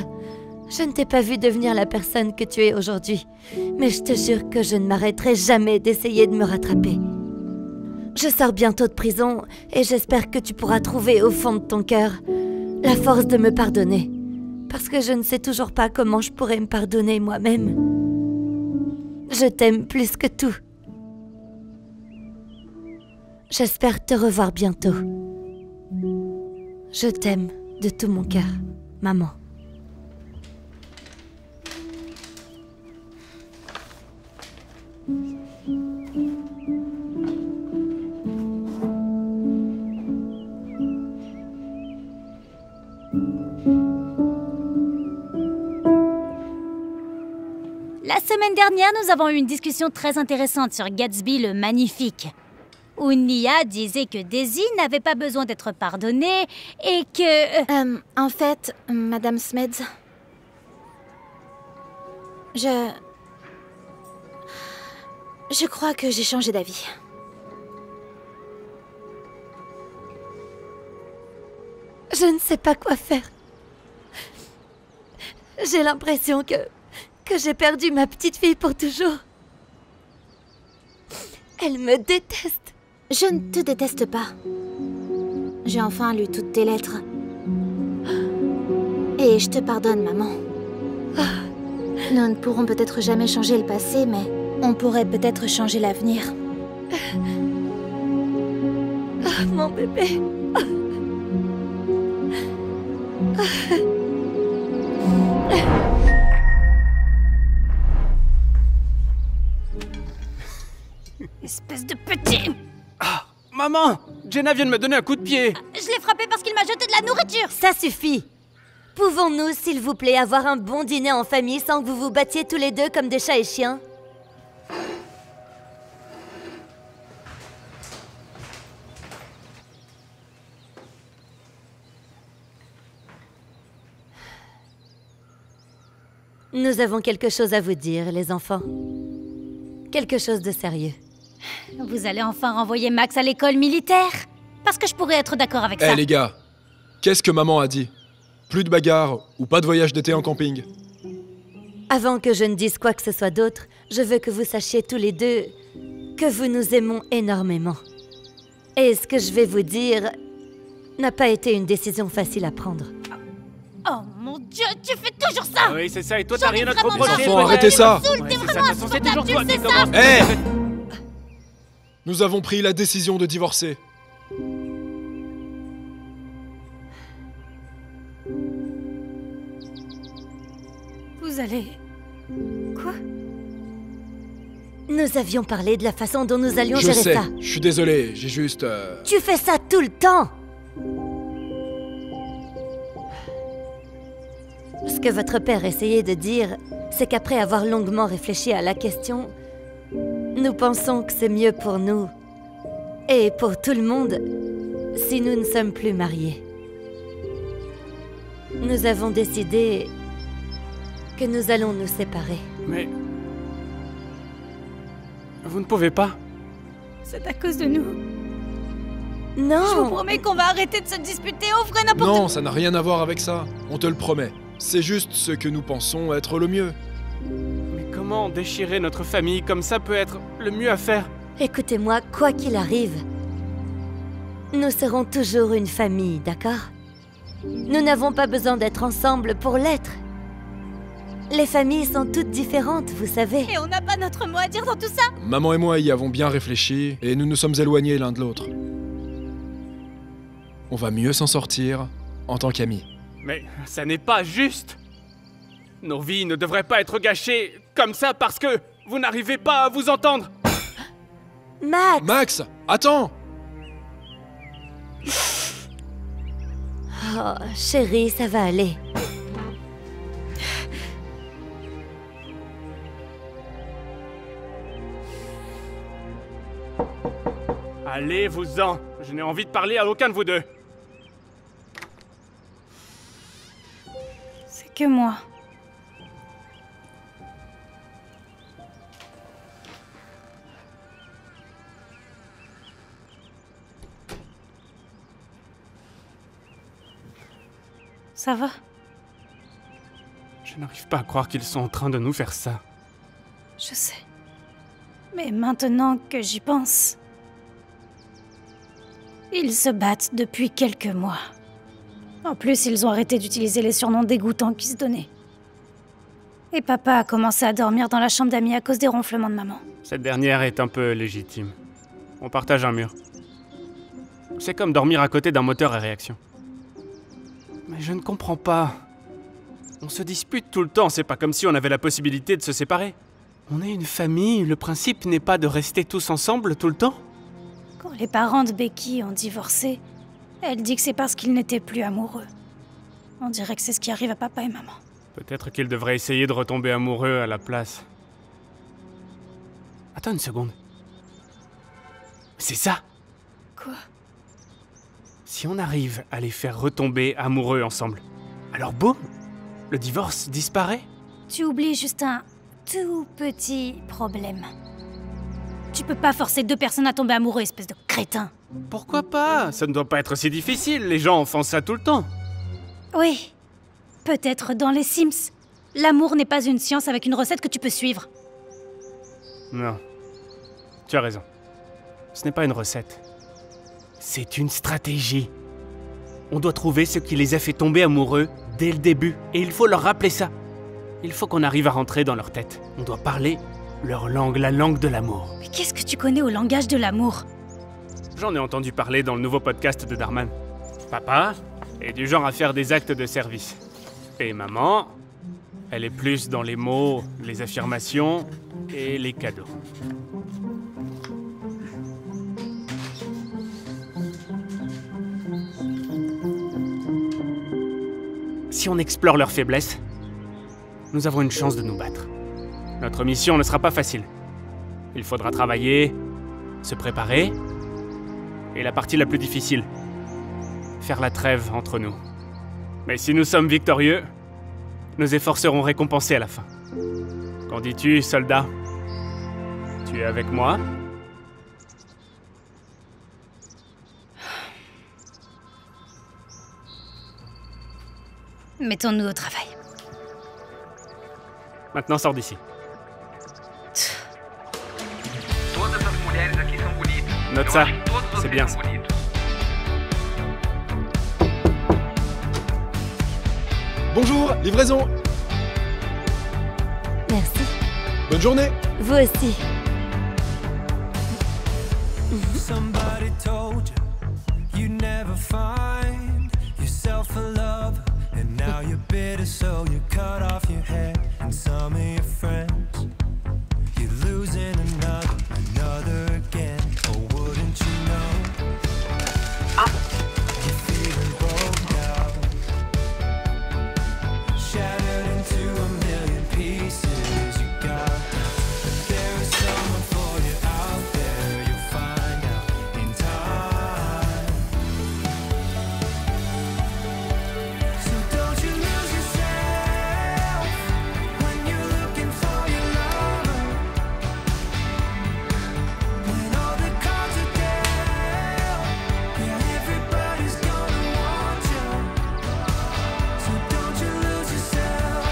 Je ne t'ai pas vu devenir la personne que tu es aujourd'hui. Mais je te jure que je ne m'arrêterai jamais d'essayer de me rattraper. Je sors bientôt de prison et j'espère que tu pourras trouver au fond de ton cœur la force de me pardonner. Parce que je ne sais toujours pas comment je pourrais me pardonner moi-même. Je t'aime plus que tout. J'espère te revoir bientôt. Je t'aime de tout mon cœur, maman. La semaine dernière, nous avons eu une discussion très intéressante sur Gatsby le Magnifique, où Nia disait que Daisy n'avait pas besoin d'être pardonnée et que... En fait, Madame Smeds, je crois que j'ai changé d'avis. Je ne sais pas quoi faire. J'ai l'impression que j'ai perdu ma petite fille pour toujours. Elle me déteste. Je ne te déteste pas. J'ai enfin lu toutes tes lettres. Et je te pardonne, maman. Nous ne pourrons peut-être jamais changer le passé, mais on pourrait peut-être changer l'avenir. Mon bébé. Espèce de petit... Ah, maman! Jenna vient de me donner un coup de pied. Je l'ai frappé parce qu'il m'a jeté de la nourriture. Ça suffit. Pouvons-nous, s'il vous plaît, avoir un bon dîner en famille sans que vous vous battiez tous les deux comme des chats et chiens? Nous avons quelque chose à vous dire, les enfants. Quelque chose de sérieux. Vous allez enfin renvoyer Max à l'école militaire? Parce que je pourrais être d'accord avec ça. Eh les gars, qu'est-ce que maman a dit? Plus de bagarres ou pas de voyage d'été en camping? Avant que je ne dise quoi que ce soit d'autre, je veux que vous sachiez tous les deux que vous nous aimons énormément. Et ce que je vais vous dire n'a pas été une décision facile à prendre. Oh mon Dieu, tu fais toujours ça! Oui, c'est ça, et toi t'as rien à te reprocher. Enfants, arrêtez ça! T'es vraiment ça. De toute façon, c'est toujours toi qui commence. Hé Nous avons pris la décision de divorcer. Vous allez... Quoi? Nous avions parlé de la façon dont nous allions Je gérer sais, ça. je suis désolé, j'ai juste... Tu fais ça tout le temps! Ce que votre père essayait de dire, c'est qu'après avoir longuement réfléchi à la question, nous pensons que c'est mieux pour nous et pour tout le monde si nous ne sommes plus mariés. Nous avons décidé que nous allons nous séparer. Mais... Vous ne pouvez pas. C'est à cause de nous. Non! Je vous promets qu'on va arrêter de se disputer, on ferait n'importe quoi. Non, ça n'a rien à voir avec ça. On te le promet. C'est juste ce que nous pensons être le mieux. Mais comment déchirer notre famille comme ça peut être le mieux à faire? Écoutez-moi, quoi qu'il arrive, nous serons toujours une famille, d'accord? Nous n'avons pas besoin d'être ensemble pour l'être. Les familles sont toutes différentes, vous savez. Et on n'a pas notre mot à dire dans tout ça. Maman et moi y avons bien réfléchi et nous nous sommes éloignés l'un de l'autre. On va mieux s'en sortir en tant qu'amis. Mais ça n'est pas juste. Nos vies ne devraient pas être gâchées comme ça parce que vous n'arrivez pas à vous entendre. Max! Max, attends! Oh, chérie, ça va aller. Allez-vous-en. Je n'ai envie de parler à aucun de vous deux. C'est que moi. Ça va? Je n'arrive pas à croire qu'ils sont en train de nous faire ça. Je sais. Mais maintenant que j'y pense... Ils se battent depuis quelques mois. En plus, ils ont arrêté d'utiliser les surnoms dégoûtants qu'ils se donnaient. Et papa a commencé à dormir dans la chambre d'amis à cause des ronflements de maman. Cette dernière est un peu légitime. On partage un mur. C'est comme dormir à côté d'un moteur à réaction. Mais je ne comprends pas. On se dispute tout le temps, c'est pas comme si on avait la possibilité de se séparer. On est une famille, le principe n'est pas de rester tous ensemble tout le temps. Quand les parents de Becky ont divorcé, elle dit que c'est parce qu'ils n'étaient plus amoureux. On dirait que c'est ce qui arrive à papa et maman. Peut-être qu'ils devraient essayer de retomber amoureux à la place. Attends une seconde. C'est ça? Quoi? Si on arrive à les faire retomber amoureux ensemble, alors boum, le divorce disparaît? Tu oublies juste un tout petit problème. Tu peux pas forcer deux personnes à tomber amoureux, espèce de crétin. Pourquoi pas? Ça ne doit pas être si difficile, les gens en font ça tout le temps. Oui, peut-être dans les Sims. L'amour n'est pas une science avec une recette que tu peux suivre. Non, tu as raison. Ce n'est pas une recette. C'est une stratégie. On doit trouver ce qui les a fait tomber amoureux dès le début, et il faut leur rappeler ça. Il faut qu'on arrive à rentrer dans leur tête. On doit parler leur langue, la langue de l'amour. Mais qu'est-ce que tu connais au langage de l'amour? J'en ai entendu parler dans le nouveau podcast de Darman. Papa est du genre à faire des actes de service. Et maman, elle est plus dans les mots, les affirmations et les cadeaux. Si on explore leurs faiblesses, nous avons une chance de nous battre. Notre mission ne sera pas facile. Il faudra travailler, se préparer, et la partie la plus difficile, faire la trêve entre nous. Mais si nous sommes victorieux, nos efforts seront récompensés à la fin. Qu'en dis-tu, soldat? Tu es avec moi? Mettons-nous au travail. Maintenant, sors d'ici. Note ça, c'est bien ça. Bonjour, livraison! Merci. Bonne journée. Vous aussi. Somebody told you you'd never find yourself a love, and now you're bitter, so you cut off your hair. And some of your friends, you're losing another again. Oh, wouldn't you know? You're feeling broke down, shattered into a million pieces. You got but there is someone for you out there. You'll find out in time. So don't you lose yourself when you're looking for your lover. When all the cards are dealt, yeah, everybody's gonna want you. So don't you lose yourself.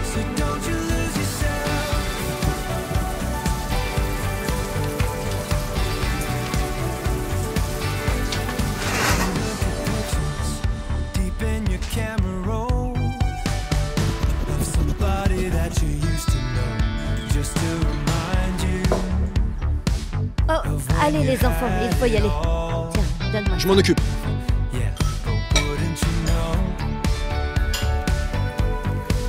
So don't you lose yourself. Deep in your camera roll of somebody that you used to know, just to remind you. Oh, allez les enfants, il faut y aller. Tiens, donne-moi. Je m'en occupe. Yeah, but wouldn't you know?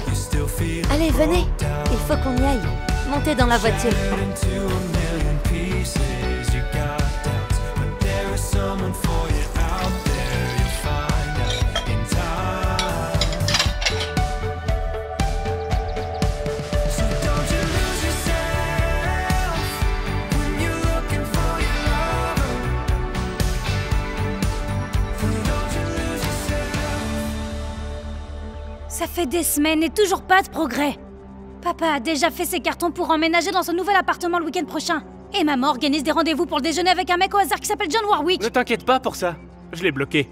You still feel Allez, venez. Il faut qu'on y aille. Montez dans la voiture. shattered into a million pieces. You got doubts, but there is someone for you out there. You'll find out in time. So don't you lose yourself when you're looking for your lover. So don't you lose yourself. Ça fait des semaines et toujours pas de progrès. Papa a déjà fait ses cartons pour emménager dans son nouvel appartement le week-end prochain. Et maman organise des rendez-vous pour le déjeuner avec un mec au hasard qui s'appelle John Warwick. Ne t'inquiète pas pour ça. Je l'ai bloqué.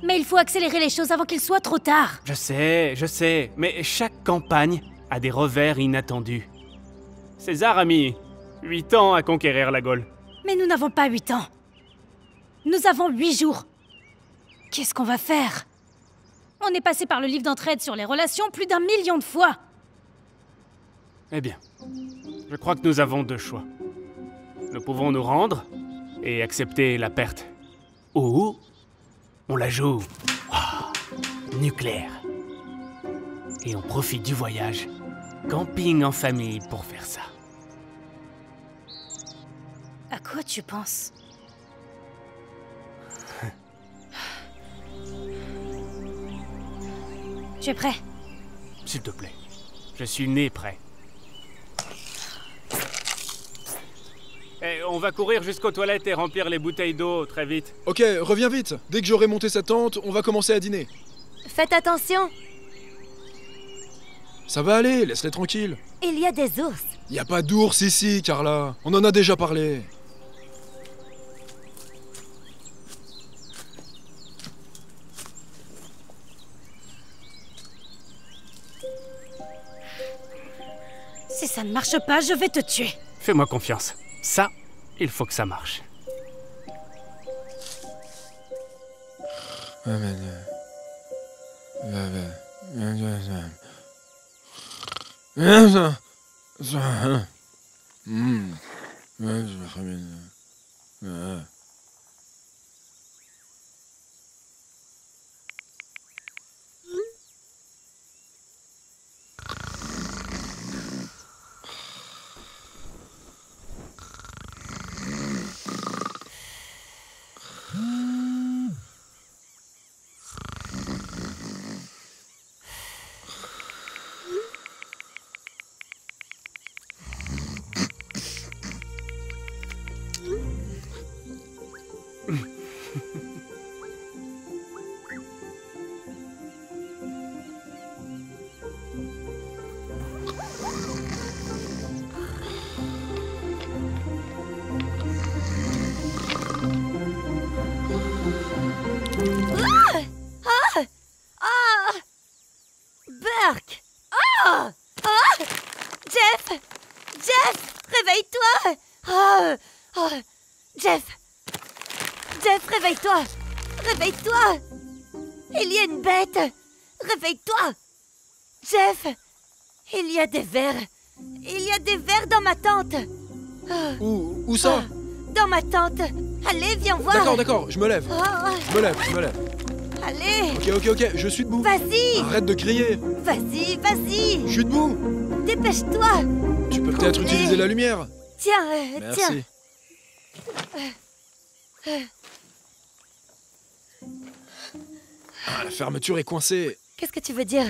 Mais il faut accélérer les choses avant qu'il soit trop tard. Je sais, mais chaque campagne a des revers inattendus. César a mis 8 ans à conquérir la Gaule. Mais nous n'avons pas 8 ans. Nous avons 8 jours. Qu'est-ce qu'on va faire? On est passé par le livre d'entraide sur les relations plus d'1 million de fois. Eh bien, je crois que nous avons deux choix. Nous pouvons nous rendre et accepter la perte. Ou on la joue nucléaire. Et on profite du voyage, camping en famille pour faire ça. À quoi tu penses? Tu es prêt? S'il te plaît, je suis né prêt. On va courir jusqu'aux toilettes et remplir les bouteilles d'eau très vite. Ok, reviens vite. Dès que j'aurai monté sa tente, on va commencer à dîner. Faites attention. Ça va aller, laisse-les tranquilles. Il y a des ours. Y a pas d'ours ici, Carla. On en a déjà parlé. Si ça ne marche pas, je vais te tuer. Fais-moi confiance. Ça, il faut que ça marche. Burke! Oh! Oh! Jeff! Jeff! Réveille-toi! Oh! Oh! Jeff! Jeff, réveille-toi! Réveille-toi! Il y a une bête! Réveille-toi! Jeff! Il y a des vers! Il y a des vers dans ma tente! Où ça? Dans ma tente! Allez, viens voir! D'accord, je me lève. Je me lève. Allez! Ok, je suis debout. Vas-y! Arrête de crier. Vas-y! Je suis debout. Dépêche-toi! Tu peux peut-être utiliser la lumière. Tiens, Merci. Ah, la fermeture est coincée. Qu'est-ce que tu veux dire?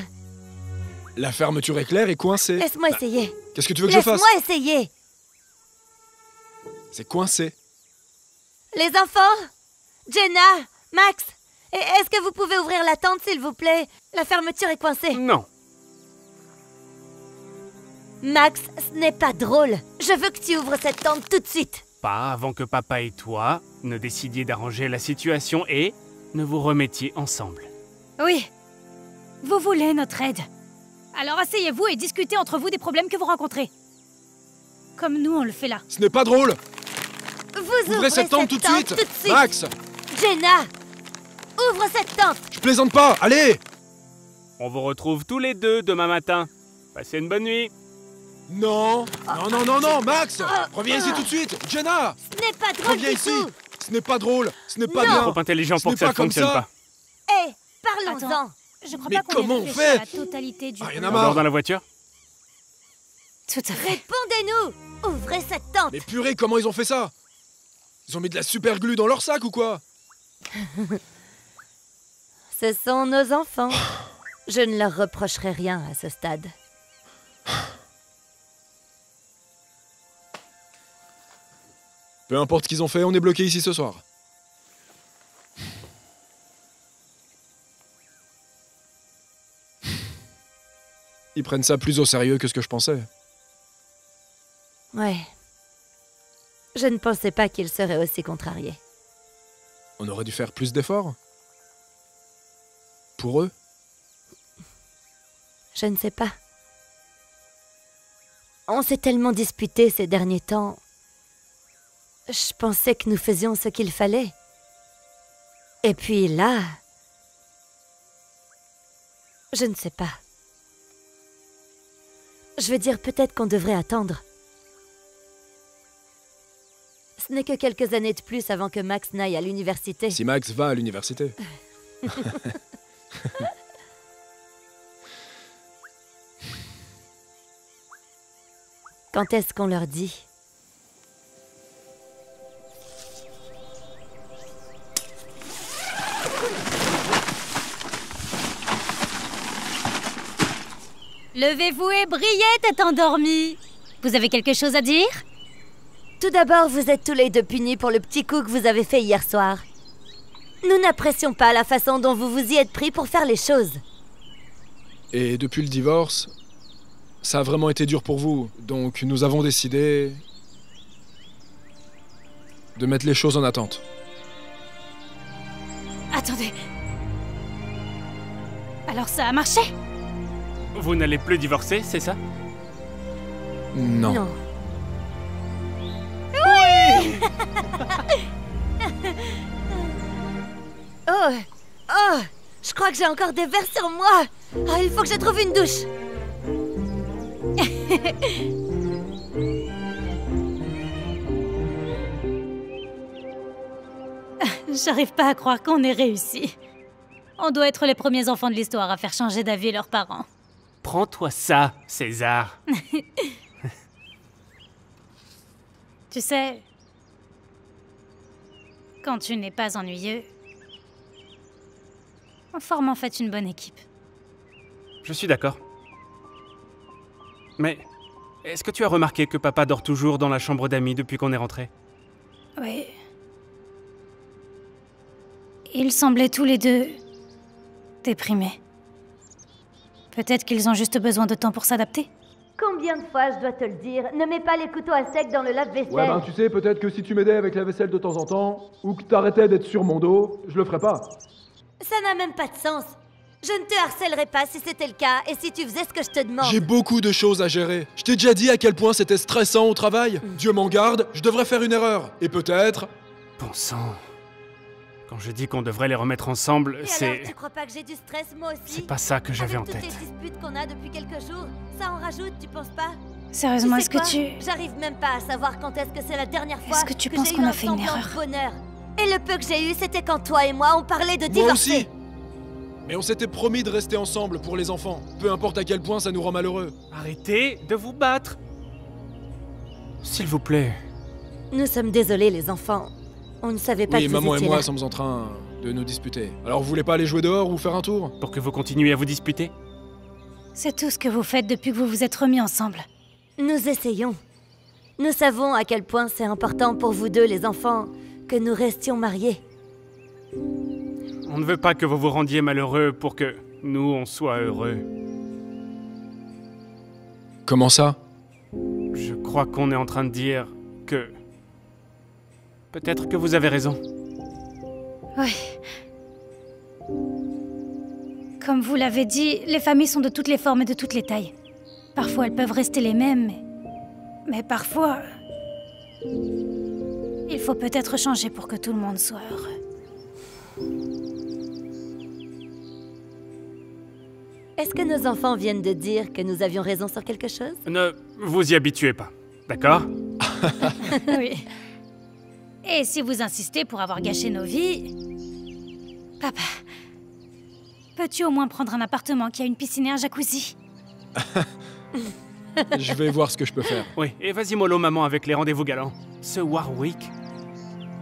La fermeture éclair est coincée. Laisse-moi essayer. Qu'est-ce que tu veux que je fasse? Laisse-moi essayer. C'est coincé. Les enfants? Jenna? Max? Est-ce que vous pouvez ouvrir la tente, s'il vous plaît? La fermeture est coincée. Non. Max, ce n'est pas drôle. Je veux que tu ouvres cette tente tout de suite. Pas avant que papa et toi ne décidiez d'arranger la situation et ne vous remettiez ensemble. Oui. Vous voulez notre aide. Alors asseyez-vous et discutez entre vous des problèmes que vous rencontrez. Comme nous, on le fait là. Ce n'est pas drôle. Vous ouvrez cette tente tout de suite. Max! Jenna! Ouvre cette tente! Je plaisante pas, allez! On vous retrouve tous les deux demain matin. Passez une bonne nuit. Non, Max! Reviens ici tout de suite! Jenna! Ce n'est pas drôle Reviens du ici! tout! Ce n'est pas drôle! Ce n'est pas Non. bien! Trop intelligent pour que Ce n'est ça pas comme fonctionne pas. Hé, parlons-en! Attends, je crois Mais pas qu'on comment ait on réfléchi fait? à la totalité du... Rien à On marre! dort dans la voiture? Tout à fait. Répondez-nous! Ouvrez cette tente! Mais purée, comment ils ont fait ça? Ils ont mis de la super glue dans leur sac ou quoi? Ce sont nos enfants. Je ne leur reprocherai rien à ce stade. Peu importe ce qu'ils ont fait, on est bloqué ici ce soir. Ils prennent ça plus au sérieux que ce que je pensais. Ouais. Je ne pensais pas qu'ils seraient aussi contrariés. On aurait dû faire plus d'efforts. Pour eux. Je ne sais pas. On s'est tellement disputés ces derniers temps. Je pensais que nous faisions ce qu'il fallait. Et puis là... Je ne sais pas. Je veux dire, peut-être qu'on devrait attendre. Ce n'est que quelques années de plus avant que Max n'aille à l'université. Si Max va à l'université. Quand est-ce qu'on leur dit? Levez-vous et brillez, tête endormie. Vous avez quelque chose à dire? Tout d'abord, vous êtes tous les deux punis pour le petit coup que vous avez fait hier soir. Nous n'apprécions pas la façon dont vous vous y êtes pris pour faire les choses. Et depuis le divorce, ça a vraiment été dur pour vous. Donc nous avons décidé de mettre les choses en attente. Attendez. Alors ça a marché? Vous n'allez plus divorcer, c'est ça? Non. Non. Oui. Oh, je crois que j'ai encore des vers sur moi. Oh, il faut que je trouve une douche. J'arrive pas à croire qu'on ait réussi. On doit être les premiers enfants de l'histoire à faire changer d'avis leurs parents. Prends-toi ça, César. Tu sais, quand tu n'es pas ennuyeux, on forme en fait une bonne équipe. Je suis d'accord. Mais est-ce que tu as remarqué que papa dort toujours dans la chambre d'amis depuis qu'on est rentré? Oui. Ils semblaient tous les deux déprimés. Peut-être qu'ils ont juste besoin de temps pour s'adapter. Combien de fois je dois te le dire? Ne mets pas les couteaux à sec dans le lave-vaisselle. Ouais, ben tu sais, peut-être que si tu m'aidais avec la vaisselle de temps en temps, ou que t'arrêtais d'être sur mon dos, je le ferais pas. Ça n'a même pas de sens. Je ne te harcèlerais pas si c'était le cas et si tu faisais ce que je te demande. J'ai beaucoup de choses à gérer. Je t'ai déjà dit à quel point c'était stressant au travail. Dieu m'en garde, je devrais faire une erreur. Et peut-être... Bon sang... Quand je dis qu'on devrait les remettre ensemble, Et c'est... alors, tu crois pas que j'ai du stress, moi aussi? C'est pas ça que j'avais en Avec tête. toutes les disputes qu'on a depuis quelques jours, ça en rajoute, tu penses pas? Sérieusement, Tu est-ce sais quoi? que tu... J'arrive même pas à savoir quand est-ce que c'est la dernière fois Est-ce que tu penses j'ai qu'on eu a un fait une semblant de erreur? bonheur. Et le peu que j'ai eu, c'était quand toi et moi, on parlait de Moi divorcer. aussi. Mais on s'était promis de rester ensemble pour les enfants, peu importe à quel point ça nous rend malheureux. Arrêtez de vous battre. S'il vous plaît. Nous sommes désolés, les enfants. On ne savait pas Oui, que vous maman et étiez moi là. sommes en train de nous disputer. Alors vous voulez pas aller jouer dehors ou faire un tour? Pour que vous continuiez à vous disputer? C'est tout ce que vous faites depuis que vous vous êtes remis ensemble. Nous essayons. Nous savons à quel point c'est important pour vous deux, les enfants, que nous restions mariés. On ne veut pas que vous vous rendiez malheureux pour que nous, on soit heureux. Comment ça? Je crois qu'on est en train de dire que... Peut-être que vous avez raison. Oui. Comme vous l'avez dit, les familles sont de toutes les formes et de toutes les tailles. Parfois, elles peuvent rester les mêmes, mais parfois... Il faut peut-être changer pour que tout le monde soit heureux. Est-ce que nos enfants viennent de dire que nous avions raison sur quelque chose? Ne vous y habituez pas, d'accord? Oui. Et si vous insistez pour avoir gâché nos vies... Papa, peux-tu au moins prendre un appartement qui a une piscine et un jacuzzi? Je vais voir ce que je peux faire. Oui, et vas-y mollo maman avec les rendez-vous galants. Ce Warwick,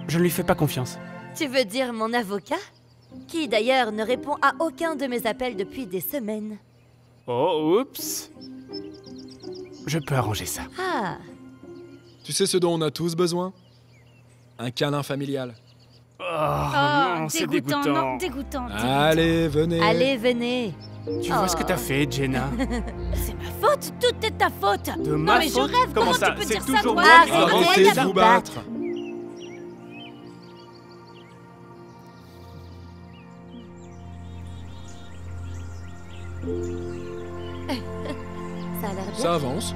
je ne lui fais pas confiance. Tu veux dire mon avocat? Qui d'ailleurs ne répond à aucun de mes appels depuis des semaines. Oh, oups. Je peux arranger ça. Ah, Tu sais ce dont on a tous besoin? Un câlin familial. Oh, Oh, non, c'est dégoûtant, dégoûtant. non, dégoûtant. Allez, venez. allez, venez. Tu vois ce que t'as fait, Jenna? C'est ma faute, tout est ta faute. De Non ma mais je faute? rêve, comment ça? tu peux C'est dire ça, toujours toi? moi qui Arrêtez dois Arrêtez de de vous vous battre. Ça a l'air bien. Ça avance.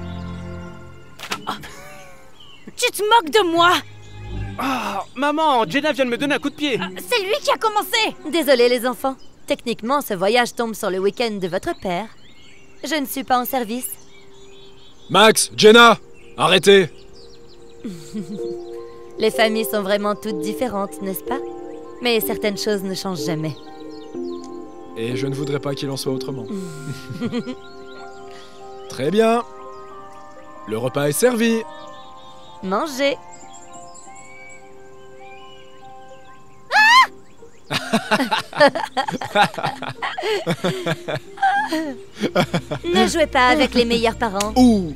Tu te moques de moi. Ah, maman, Jenna vient de me donner un coup de pied. C'est lui qui a commencé. Désolé les enfants. Techniquement, ce voyage tombe sur le week-end de votre père. Je ne suis pas en service. Max, Jenna, arrêtez. Les familles sont vraiment toutes différentes, n'est-ce pas? Mais certaines choses ne changent jamais. Et je ne voudrais pas qu'il en soit autrement. Très bien. Le repas est servi. Mangez. Ne jouez pas avec les meilleurs parents. Ouh.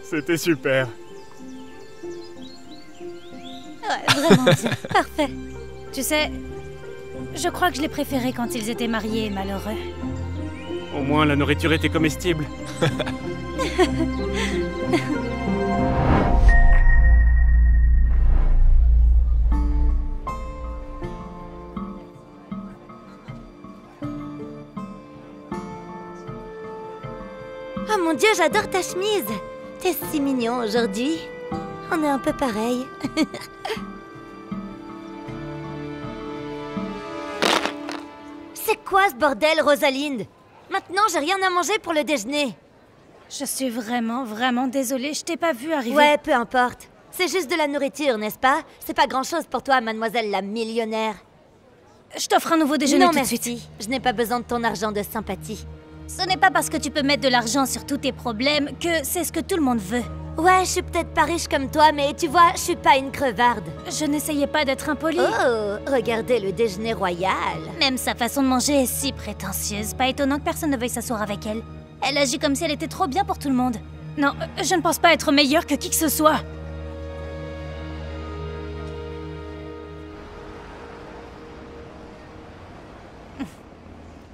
C'était super. Ouais, vraiment bien. Parfait. Tu sais, je crois que je les préférais quand ils étaient mariés et malheureux. Au moins, la nourriture était comestible. Oh mon Dieu, j'adore ta chemise. T'es si mignon aujourd'hui. On est un peu pareil. C'est quoi ce bordel, Rosalinde? Maintenant, j'ai rien à manger pour le déjeuner. Je suis vraiment, vraiment désolée, je t'ai pas vu arriver. Ouais, peu importe. C'est juste de la nourriture, n'est-ce pas? C'est pas grand-chose pour toi, mademoiselle la millionnaire. Je t'offre un nouveau déjeuner Non, tout de merci. suite. Je n'ai pas besoin de ton argent de sympathie. Ce n'est pas parce que tu peux mettre de l'argent sur tous tes problèmes que c'est ce que tout le monde veut. Ouais, je suis peut-être pas riche comme toi, mais tu vois, je suis pas une crevarde. Je n'essayais pas d'être impolie. Oh, regardez le déjeuner royal. Même sa façon de manger est si prétentieuse. Pas étonnant que personne ne veuille s'asseoir avec elle. Elle agit comme si elle était trop bien pour tout le monde. Non, je ne pense pas être meilleure que qui que ce soit.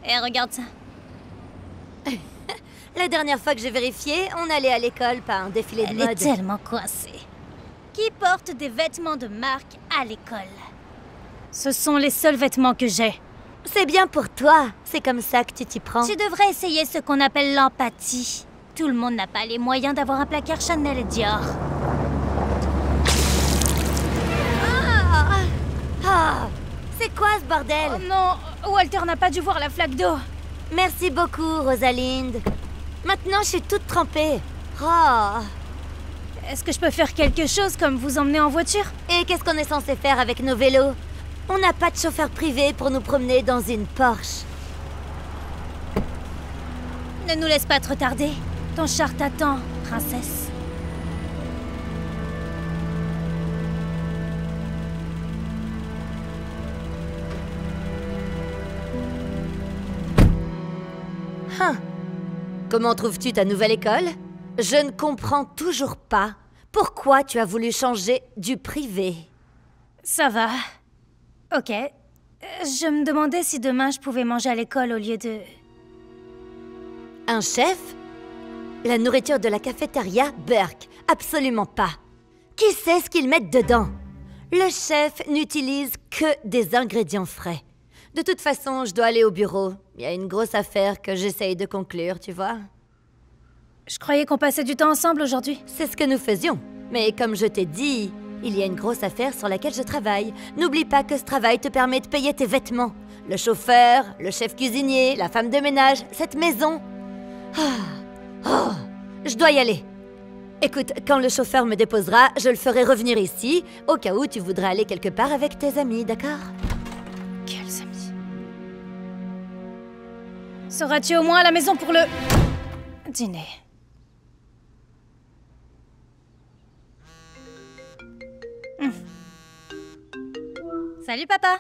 Et regarde ça. La dernière fois que j'ai vérifié, on allait à l'école, pas un défilé de Elle mode. est tellement coincée. Qui porte des vêtements de marque à l'école? Ce sont les seuls vêtements que j'ai. C'est bien pour toi. C'est comme ça que tu t'y prends. Tu devrais essayer ce qu'on appelle l'empathie. Tout le monde n'a pas les moyens d'avoir un placard Chanel et Dior. Oh, c'est quoi ce bordel? Oh non, Walter n'a pas dû voir la flaque d'eau. Merci beaucoup, Rosalind. Maintenant, je suis toute trempée. Oh. Est-ce que je peux faire quelque chose comme vous emmener en voiture? Et qu'est-ce qu'on est censé faire avec nos vélos? On n'a pas de chauffeur privé pour nous promener dans une Porsche. Ne nous laisse pas te retarder. Ton char t'attend, princesse. Hein. Comment trouves-tu ta nouvelle école? Je ne comprends toujours pas pourquoi tu as voulu changer du privé. Ça va. Ok. Je me demandais si demain je pouvais manger à l'école au lieu de... Un chef? La nourriture de la cafétéria, Burke, absolument pas. Qui sait ce qu'ils mettent dedans? Le chef n'utilise que des ingrédients frais. De toute façon, je dois aller au bureau. Il y a une grosse affaire que j'essaye de conclure, tu vois. Je croyais qu'on passait du temps ensemble aujourd'hui. C'est ce que nous faisions. Mais comme je t'ai dit, il y a une grosse affaire sur laquelle je travaille. N'oublie pas que ce travail te permet de payer tes vêtements. Le chauffeur, le chef cuisinier, la femme de ménage, cette maison. Je dois y aller. Écoute, quand le chauffeur me déposera, je le ferai revenir ici, au cas où tu voudrais aller quelque part avec tes amis, d'accord? Quels amis? Seras-tu au moins à la maison pour le... dîner? Salut papa.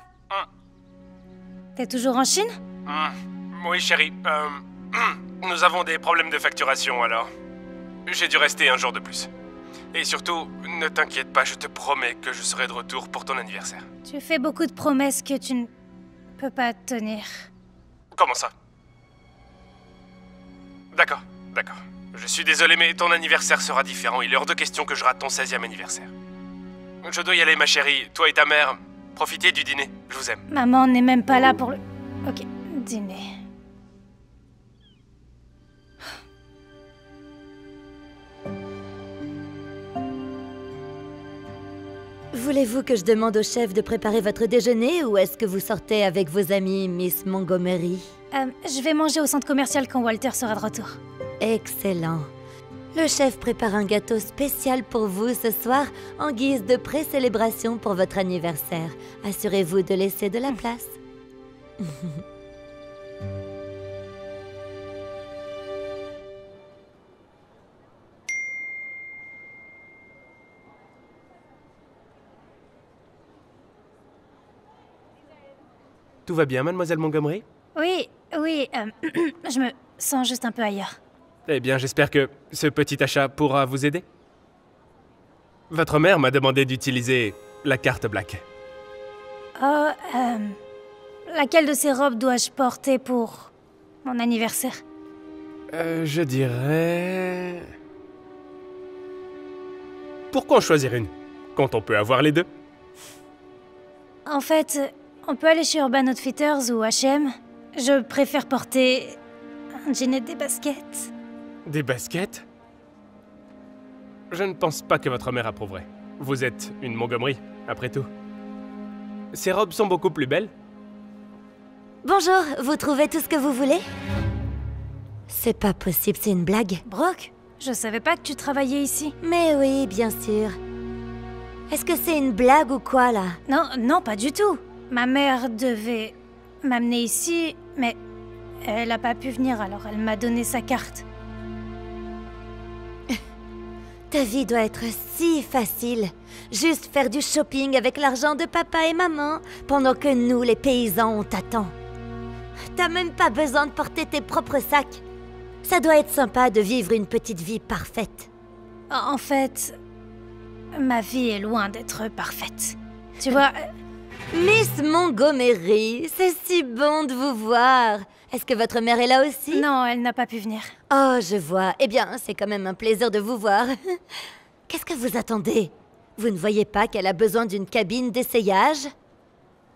T'es toujours en Chine? Oui, chérie. Nous avons des problèmes de facturation, alors... J'ai dû rester un jour de plus. Et surtout, ne t'inquiète pas, je te promets que je serai de retour pour ton anniversaire. Tu fais beaucoup de promesses que tu ne peux pas tenir. Comment ça? D'accord, d'accord. Je suis désolé, mais ton anniversaire sera différent. Il est hors de question que je rate ton 16e anniversaire. Je dois y aller, ma chérie. Toi et ta mère, profitez du dîner. Je vous aime. Maman n'est même pas là pour le... Ok, dîner. Voulez-vous que je demande au chef de préparer votre déjeuner ou est-ce que vous sortez avec vos amis, Miss Montgomery? Je vais manger au centre commercial quand Walter sera de retour. Excellent. Le chef prépare un gâteau spécial pour vous ce soir en guise de pré-célébration pour votre anniversaire. Assurez-vous de laisser de la place. Tout va bien, mademoiselle Montgomery? Oui, je me sens juste un peu ailleurs. Eh bien, j'espère que ce petit achat pourra vous aider. Votre mère m'a demandé d'utiliser la carte Black. Oh, laquelle de ces robes dois-je porter pour mon anniversaire? Je dirais... Pourquoi en choisir une, quand on peut avoir les deux? En fait, on peut aller chez Urban Outfitters ou H&M. Je préfère porter un jean et des baskets. Des baskets? Je ne pense pas que votre mère approuverait. Vous êtes une Montgomery, après tout. Ces robes sont beaucoup plus belles. Bonjour, vous trouvez tout ce que vous voulez? C'est pas possible, c'est une blague. Brooke, je savais pas que tu travaillais ici. Mais oui, bien sûr. Est-ce que c'est une blague ou quoi, là? Non, pas du tout. Ma mère devait m'amener ici, mais elle a pas pu venir, alors elle m'a donné sa carte. Ta vie doit être si facile. Juste faire du shopping avec l'argent de papa et maman, pendant que nous, les paysans, on t'attend. T'as même pas besoin de porter tes propres sacs. Ça doit être sympa de vivre une petite vie parfaite. En fait, ma vie est loin d'être parfaite. Tu vois... Miss Montgomery, c'est si bon de vous voir. Est-ce que votre mère est là aussi? Non, elle n'a pas pu venir. Oh, je vois. Eh bien, c'est quand même un plaisir de vous voir. Qu'est-ce que vous attendez? Vous ne voyez pas qu'elle a besoin d'une cabine d'essayage?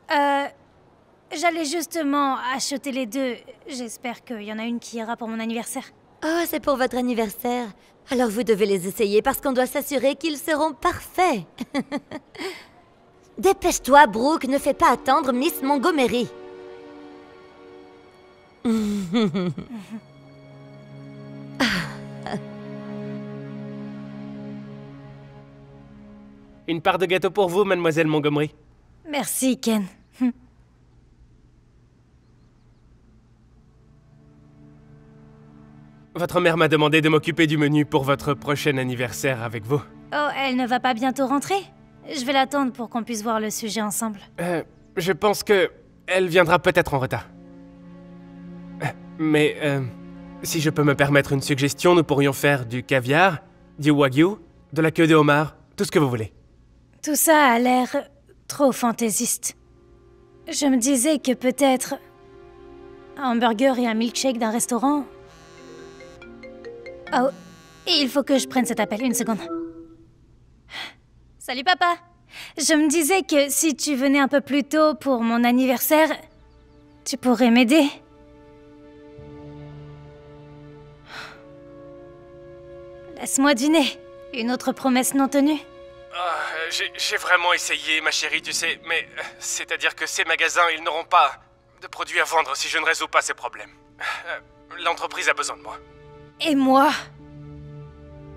J'allais justement acheter les deux. J'espère qu'il y en a une qui ira pour mon anniversaire. Oh, c'est pour votre anniversaire. Alors vous devez les essayer parce qu'on doit s'assurer qu'ils seront parfaits. Dépêche-toi, Brooke, ne fais pas attendre Miss Montgomery. Une part de gâteau pour vous, mademoiselle Montgomery. Merci, Ken. Votre mère m'a demandé de m'occuper du menu pour votre prochain anniversaire avec vous. Oh, elle ne va pas bientôt rentrer? Je vais l'attendre pour qu'on puisse voir le sujet ensemble. Je pense que elle viendra peut-être en retard. Mais, si je peux me permettre une suggestion, nous pourrions faire du caviar, du wagyu, de la queue de homard, tout ce que vous voulez. Tout ça a l'air trop fantaisiste. Je me disais que peut-être un hamburger et un milkshake d'un restaurant. Oh, il faut que je prenne cet appel, une seconde. Salut papa. Je me disais que si tu venais un peu plus tôt pour mon anniversaire, tu pourrais m'aider. Laisse-moi deviner. Une autre promesse non tenue? J'ai vraiment essayé, ma chérie, tu sais, mais c'est-à-dire que ces magasins, ils n'auront pas de produits à vendre si je ne résous pas ces problèmes. L'entreprise a besoin de moi. Et moi?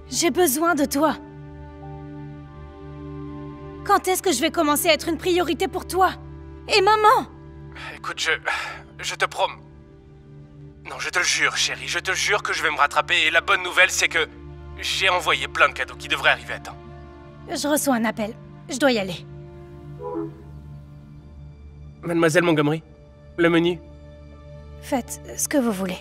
J'ai besoin de toi. Quand est-ce que je vais commencer à être une priorité pour toi? Et maman? Écoute, je te promets... Non, je te le jure, chérie, je te jure que je vais me rattraper, et la bonne nouvelle, c'est que j'ai envoyé plein de cadeaux qui devraient arriver à temps. Je reçois un appel. Je dois y aller. Mademoiselle Montgomery, le menu. Faites ce que vous voulez.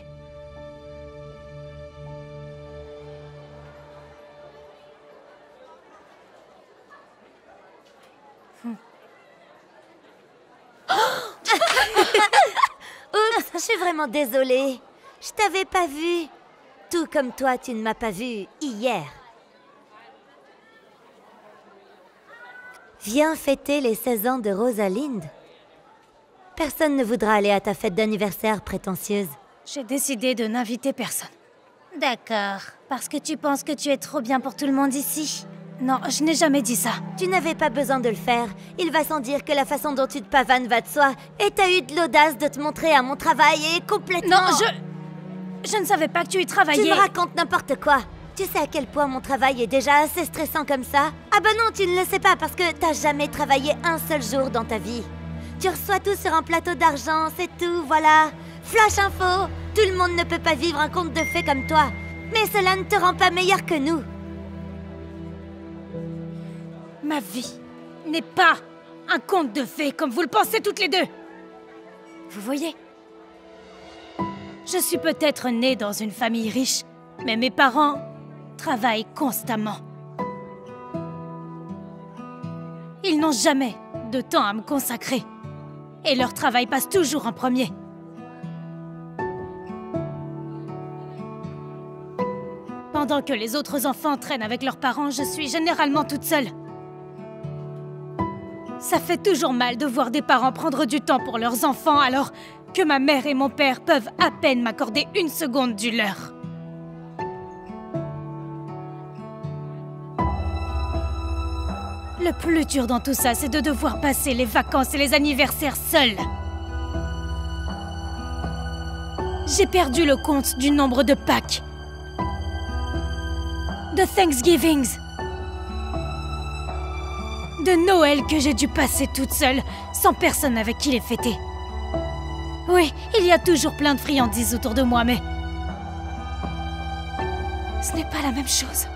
Oups, je suis vraiment désolée. Je t'avais pas vu. Tout comme toi, tu ne m'as pas vu hier. Viens fêter les 16 ans de Rosalind. Personne ne voudra aller à ta fête d'anniversaire prétentieuse. J'ai décidé de n'inviter personne. D'accord. Parce que tu penses que tu es trop bien pour tout le monde ici? Non, je n'ai jamais dit ça. Tu n'avais pas besoin de le faire. Il va sans dire que la façon dont tu te pavanes va de soi. Et t'as eu de l'audace de te montrer à mon travail et complètement... Non, je ne savais pas que tu y travaillais. Tu me racontes n'importe quoi. Tu sais à quel point mon travail est déjà assez stressant comme ça? Ah bah non, tu ne le sais pas parce que t'as jamais travaillé un seul jour dans ta vie. Tu reçois tout sur un plateau d'argent, c'est tout, voilà. Flash info, tout le monde ne peut pas vivre un conte de fées comme toi. Mais cela ne te rend pas meilleur que nous. Ma vie n'est pas un conte de fées comme vous le pensez toutes les deux. Vous voyez? Je suis peut-être née dans une famille riche, mais mes parents travaillent constamment. Ils n'ont jamais de temps à me consacrer. Et leur travail passe toujours en premier. Pendant que les autres enfants traînent avec leurs parents, je suis généralement toute seule. Ça fait toujours mal de voir des parents prendre du temps pour leurs enfants alors que ma mère et mon père peuvent à peine m'accorder une seconde du leur. Le plus dur dans tout ça, c'est de devoir passer les vacances et les anniversaires seuls. J'ai perdu le compte du nombre de Pâques, de Thanksgivings, de Noël que j'ai dû passer toute seule, sans personne avec qui les fêter. Oui, il y a toujours plein de friandises autour de moi, mais... ce n'est pas la même chose.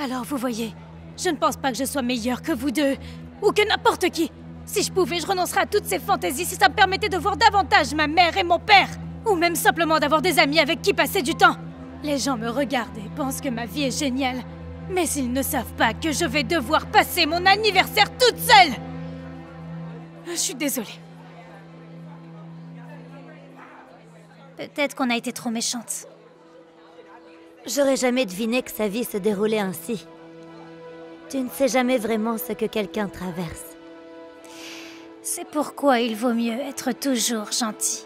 Alors, vous voyez, je ne pense pas que je sois meilleure que vous deux, ou que n'importe qui. Si je pouvais, je renoncerais à toutes ces fantaisies si ça me permettait de voir davantage ma mère et mon père, ou même simplement d'avoir des amis avec qui passer du temps. Les gens me regardent et pensent que ma vie est géniale, mais ils ne savent pas que je vais devoir passer mon anniversaire toute seule. Je suis désolée. Peut-être qu'on a été trop méchantes. J'aurais jamais deviné que sa vie se déroulait ainsi. Tu ne sais jamais vraiment ce que quelqu'un traverse. C'est pourquoi il vaut mieux être toujours gentil.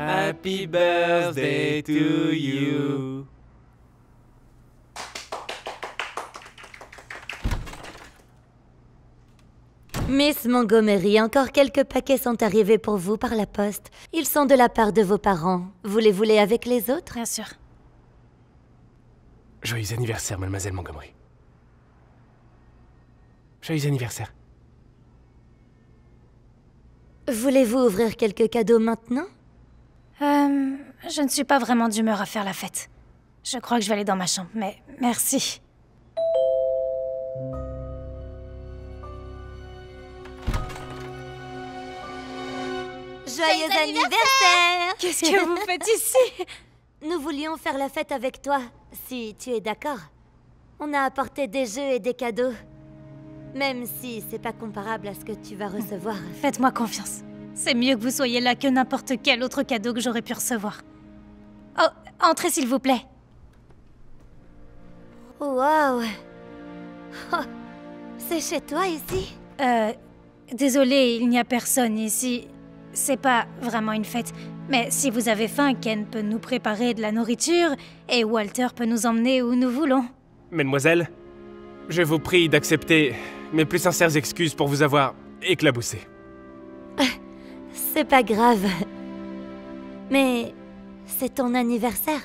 Happy birthday to you. Miss Montgomery, encore quelques paquets sont arrivés pour vous par la poste. Ils sont de la part de vos parents. Voulez-vous les avec les autres? Bien sûr. Joyeux anniversaire, mademoiselle Montgomery. Joyeux anniversaire. Voulez-vous ouvrir quelques cadeaux maintenant? Je ne suis pas vraiment d'humeur à faire la fête. Je crois que je vais aller dans ma chambre, mais merci. Joyeux anniversaire! Qu'est-ce que vous faites ici? Nous voulions faire la fête avec toi, si tu es d'accord. On a apporté des jeux et des cadeaux. Même si c'est pas comparable à ce que tu vas recevoir. Faites-moi confiance. C'est mieux que vous soyez là que n'importe quel autre cadeau que j'aurais pu recevoir. Oh, entrez s'il vous plaît. Wow! Oh, c'est chez toi ici? Désolée, il n'y a personne ici. C'est pas vraiment une fête. Mais si vous avez faim, Ken peut nous préparer de la nourriture et Walter peut nous emmener où nous voulons. Mademoiselle, je vous prie d'accepter mes plus sincères excuses pour vous avoir éclaboussé. C'est pas grave. Mais c'est ton anniversaire.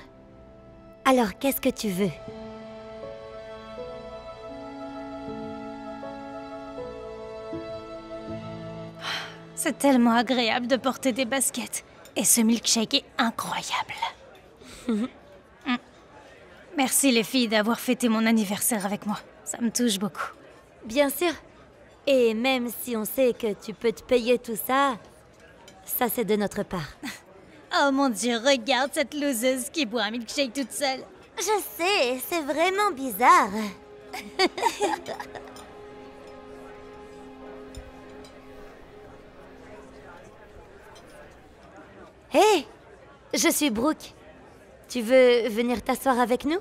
Alors qu'est-ce que tu veux? C'est tellement agréable de porter des baskets. Et ce milkshake est incroyable. Merci les filles d'avoir fêté mon anniversaire avec moi. Ça me touche beaucoup. Bien sûr. Et même si on sait que tu peux te payer tout ça, ça c'est de notre part. Oh mon Dieu, regarde cette loseuse qui boit un milkshake toute seule. Je sais, c'est vraiment bizarre. Hé, je suis Brooke. Tu veux venir t'asseoir avec nous?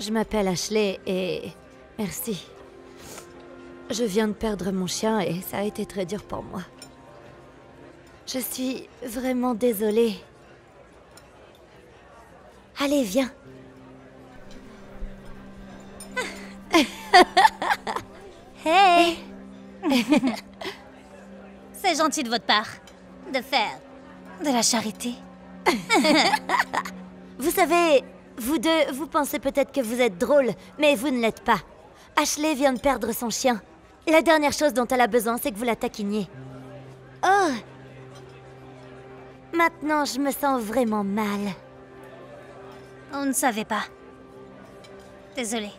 Je m'appelle Ashley et... merci. Je viens de perdre mon chien et ça a été très dur pour moi. Je suis vraiment désolée. Allez, viens. Hey! C'est gentil de votre part de faire de la charité. Vous savez, vous deux, vous pensez peut-être que vous êtes drôle, mais vous ne l'êtes pas. Ashley vient de perdre son chien. La dernière chose dont elle a besoin, c'est que vous la taquiniez. Oh! Maintenant, je me sens vraiment mal. On ne savait pas. Désolée.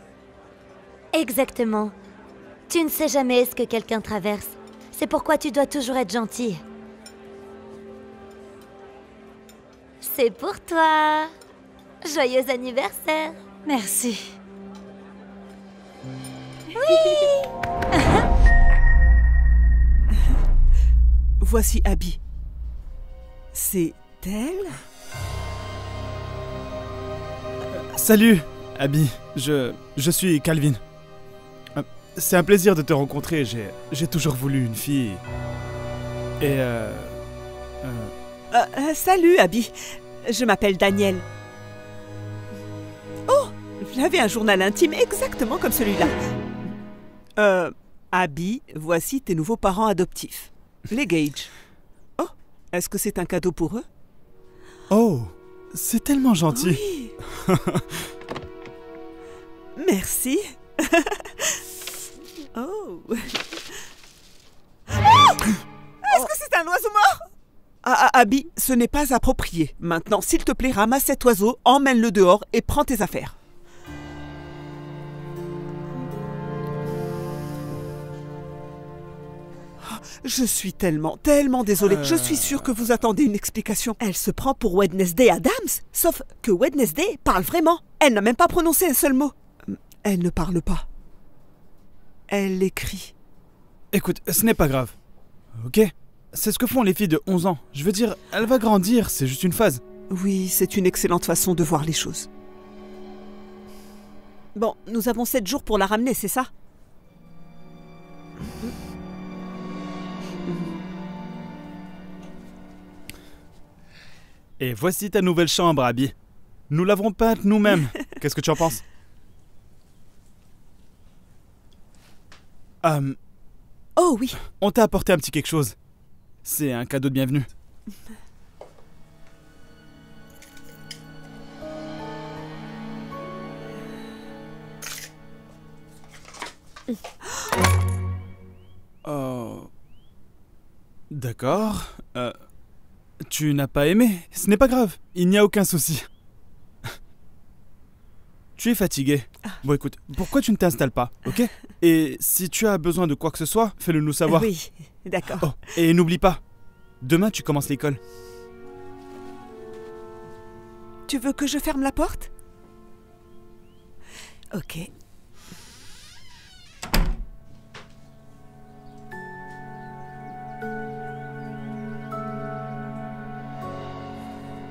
Exactement. Tu ne sais jamais ce que quelqu'un traverse. C'est pourquoi tu dois toujours être gentil. C'est pour toi. Joyeux anniversaire. Merci. Oui. Voici Abby. C'est elle? Salut, Abby. Je suis Calvin. C'est un plaisir de te rencontrer. J'ai toujours voulu une fille. Et salut, Abby. Je m'appelle Daniel. Oh, j'avais un journal intime exactement comme celui-là. Abby, voici tes nouveaux parents adoptifs, les Gage. Oh, est-ce que c'est un cadeau pour eux? Oh, c'est tellement gentil. Oui. Merci. Oh. Est-ce que c'est un oiseau mort? Abby, ce n'est pas approprié. Maintenant, s'il te plaît, ramasse cet oiseau, emmène-le dehors et prends tes affaires. Je suis tellement désolée. Je suis sûre que vous attendez une explication. Elle se prend pour Wednesday Adams. Sauf que Wednesday parle vraiment. Elle n'a même pas prononcé un seul mot. Elle ne parle pas. Elle écrit. Écoute, ce n'est pas grave. Ok? C'est ce que font les filles de 11 ans. Je veux dire, elle va grandir, c'est juste une phase. Oui, c'est une excellente façon de voir les choses. Bon, nous avons 7 jours pour la ramener, c'est ça? Et voici ta nouvelle chambre, Abby. Nous l'avons peinte nous-mêmes. Qu'est-ce que tu en penses? Oh oui. On t'a apporté un petit quelque chose. C'est un cadeau de bienvenue. Oh... D'accord. Tu n'as pas aimé. Ce n'est pas grave. Il n'y a aucun souci. Tu es fatigué. Bon écoute, pourquoi tu ne t'installes pas, ok? Et si tu as besoin de quoi que ce soit, fais-le nous savoir. Oui, d'accord. Oh, et n'oublie pas, demain tu commences l'école. Tu veux que je ferme la porte? Ok.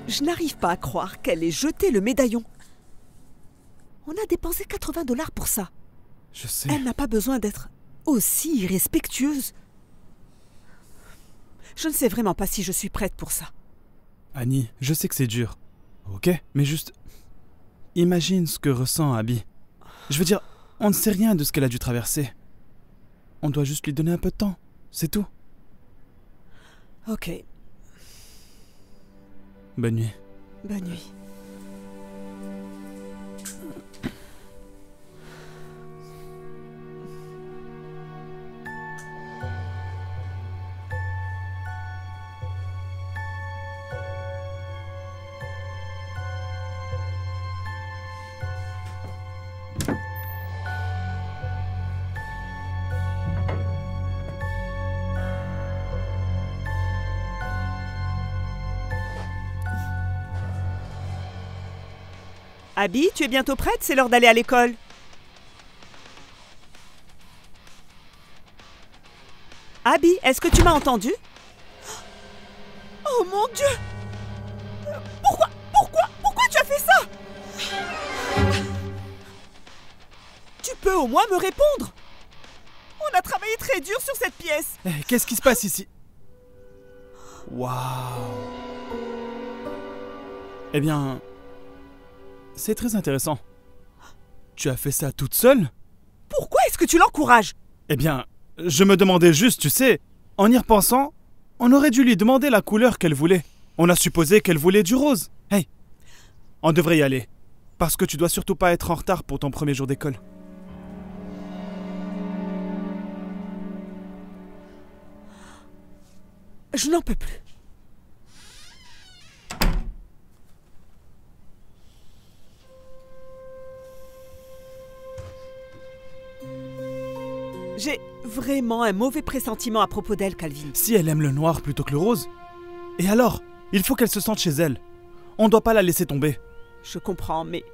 Je n'arrive pas à croire qu'elle ait jeté le médaillon. On a dépensé 80 $ pour ça. Je sais. Elle n'a pas besoin d'être aussi irrespectueuse. Je ne sais vraiment pas si je suis prête pour ça. Annie, je sais que c'est dur, ok? Mais juste... Imagine ce que ressent Abby. Je veux dire, on ne sait rien de ce qu'elle a dû traverser. On doit juste lui donner un peu de temps, c'est tout. Ok. Bonne nuit. Bonne nuit. Abby, tu es bientôt prête? C'est l'heure d'aller à l'école. Abby, est-ce que tu m'as entendu? Oh mon Dieu! Pourquoi tu as fait ça? Tu peux au moins me répondre? On a travaillé très dur sur cette pièce. Qu'est-ce qui se passe ici? Waouh! Eh bien... C'est très intéressant. Tu as fait ça toute seule? Pourquoi est-ce que tu l'encourages? Eh bien, je me demandais juste, tu sais, en y repensant, on aurait dû lui demander la couleur qu'elle voulait. On a supposé qu'elle voulait du rose. Hey, on devrait y aller. Parce que tu dois surtout pas être en retard pour ton premier jour d'école. Je n'en peux plus. J'ai vraiment un mauvais pressentiment à propos d'elle, Calvin. Si elle aime le noir plutôt que le rose, et alors? Il faut qu'elle se sente chez elle. On ne doit pas la laisser tomber. Je comprends, mais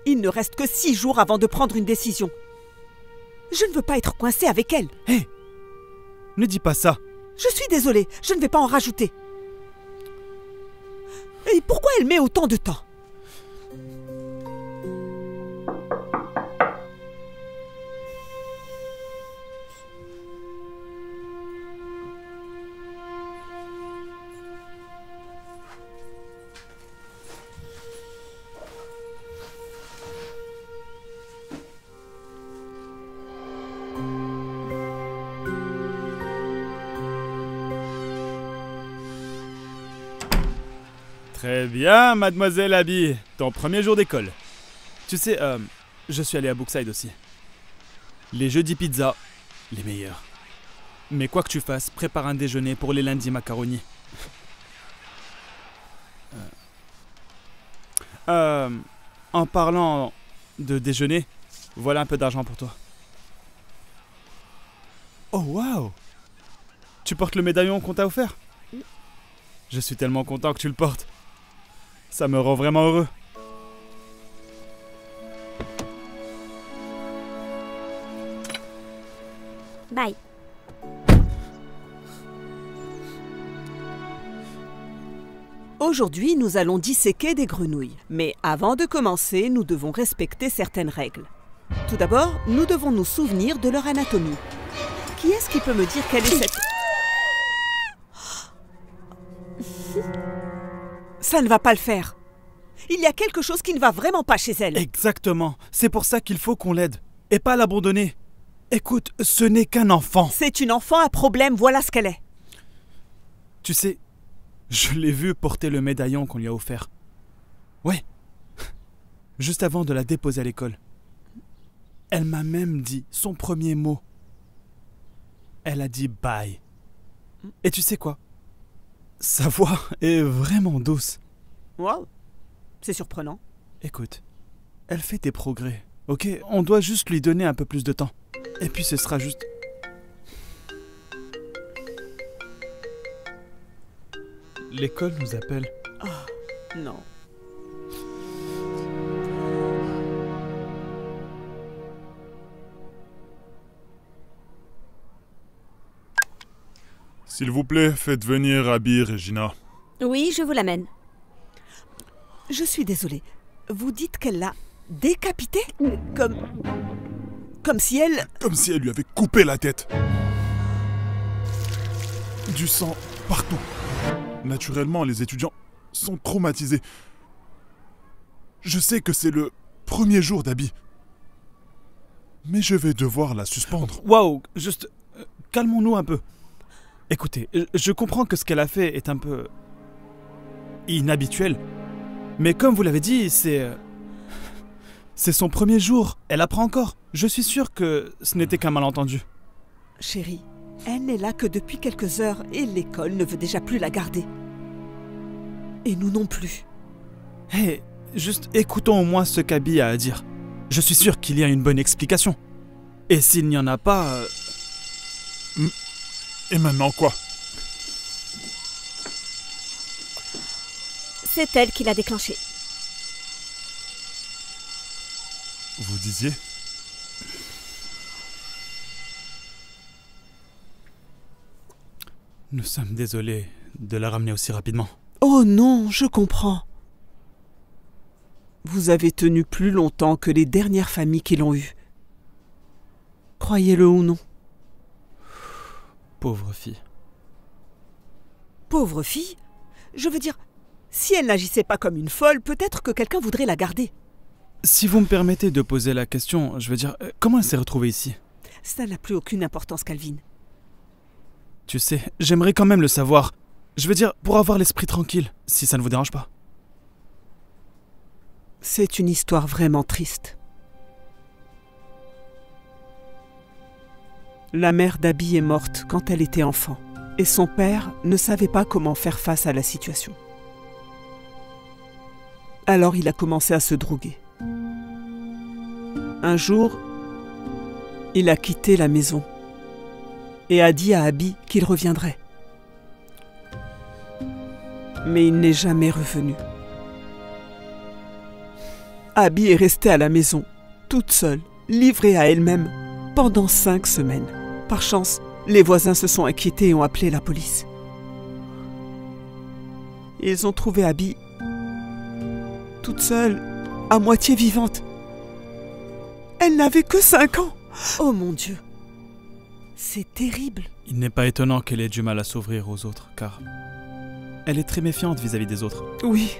il ne reste que 6 jours avant de prendre une décision. Je ne veux pas être coincée avec elle. Hé! Ne dis pas ça. Je suis désolée, je ne vais pas en rajouter. Et pourquoi elle met autant de temps? Très bien, mademoiselle Abby. Ton premier jour d'école. Tu sais, je suis allé à Brookside aussi. Les jeudis pizza, les meilleurs. Mais quoi que tu fasses, prépare un déjeuner pour les lundis macaroni. En parlant de déjeuner, voilà un peu d'argent pour toi. Oh waouh! Tu portes le médaillon qu'on t'a offert? Je suis tellement content que tu le portes. Ça me rend vraiment heureux. Bye. Aujourd'hui, nous allons disséquer des grenouilles. Mais avant de commencer, nous devons respecter certaines règles. Tout d'abord, nous devons nous souvenir de leur anatomie. Qui est-ce qui peut me dire quelle est cette... Ça ne va pas le faire. Il y a quelque chose qui ne va vraiment pas chez elle. Exactement. C'est pour ça qu'il faut qu'on l'aide. Et pas l'abandonner. Écoute, ce n'est qu'un enfant. C'est une enfant à problème, voilà ce qu'elle est. Tu sais, je l'ai vue porter le médaillon qu'on lui a offert. Ouais. Juste avant de la déposer à l'école. Elle m'a même dit son premier mot. Elle a dit bye. Et tu sais quoi? Sa voix est vraiment douce. Wow, c'est surprenant. Écoute, elle fait des progrès, ok? On doit juste lui donner un peu plus de temps. Et puis ce sera juste... L'école nous appelle. Oh, non. S'il vous plaît, faites venir Abby, Regina. Oui, je vous l'amène. Je suis désolée. Vous dites qu'elle l'a décapitée? Comme si elle... Comme si elle lui avait coupé la tête. Du sang partout. Naturellement, les étudiants sont traumatisés. Je sais que c'est le premier jour d'Abby. Mais je vais devoir la suspendre. Waouh, juste... calmons-nous un peu. Écoutez, je comprends que ce qu'elle a fait est un peu... inhabituel. Mais comme vous l'avez dit, c'est son premier jour. Elle apprend encore. Je suis sûr que ce n'était qu'un malentendu. Chérie, elle n'est là que depuis quelques heures et l'école ne veut déjà plus la garder. Et nous non plus. Hé, juste écoutons au moins ce qu'Abby a à dire. Je suis sûr qu'il y a une bonne explication. Et s'il n'y en a pas... Et maintenant quoi? C'est elle qui l'a déclenché. Vous disiez? Nous sommes désolés de la ramener aussi rapidement. Oh non, je comprends. Vous avez tenu plus longtemps que les dernières familles qui l'ont eue. Croyez-le ou non. Pauvre fille. Pauvre fille? Je veux dire, si elle n'agissait pas comme une folle, peut-être que quelqu'un voudrait la garder. Si vous me permettez de poser la question, je veux dire, comment elle s'est retrouvée ici? Ça n'a plus aucune importance, Calvin. Tu sais, j'aimerais quand même le savoir. Je veux dire, pour avoir l'esprit tranquille, si ça ne vous dérange pas. C'est une histoire vraiment triste. La mère d'Abby est morte quand elle était enfant, et son père ne savait pas comment faire face à la situation. Alors il a commencé à se droguer. Un jour, il a quitté la maison et a dit à Abby qu'il reviendrait. Mais il n'est jamais revenu. Abby est restée à la maison, toute seule, livrée à elle-même, pendant 5 semaines. Par chance, les voisins se sont inquiétés et ont appelé la police. Ils ont trouvé Abby toute seule, à moitié vivante. Elle n'avait que 5 ans. Oh mon Dieu. C'est terrible. Il n'est pas étonnant qu'elle ait du mal à s'ouvrir aux autres, car elle est très méfiante vis-à-vis des autres. Oui.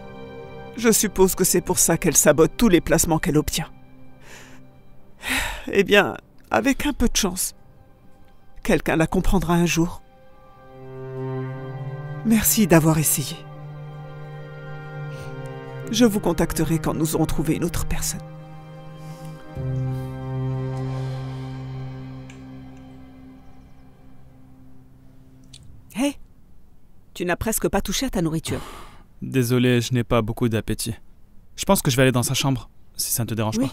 Je suppose que c'est pour ça qu'elle sabote tous les placements qu'elle obtient. Eh bien, avec un peu de chance, quelqu'un la comprendra un jour. Merci d'avoir essayé. Je vous contacterai quand nous aurons trouvé une autre personne. Hé, tu n'as presque pas touché à ta nourriture. Désolé, je n'ai pas beaucoup d'appétit. Je pense que je vais aller dans sa chambre, si ça ne te dérange pas.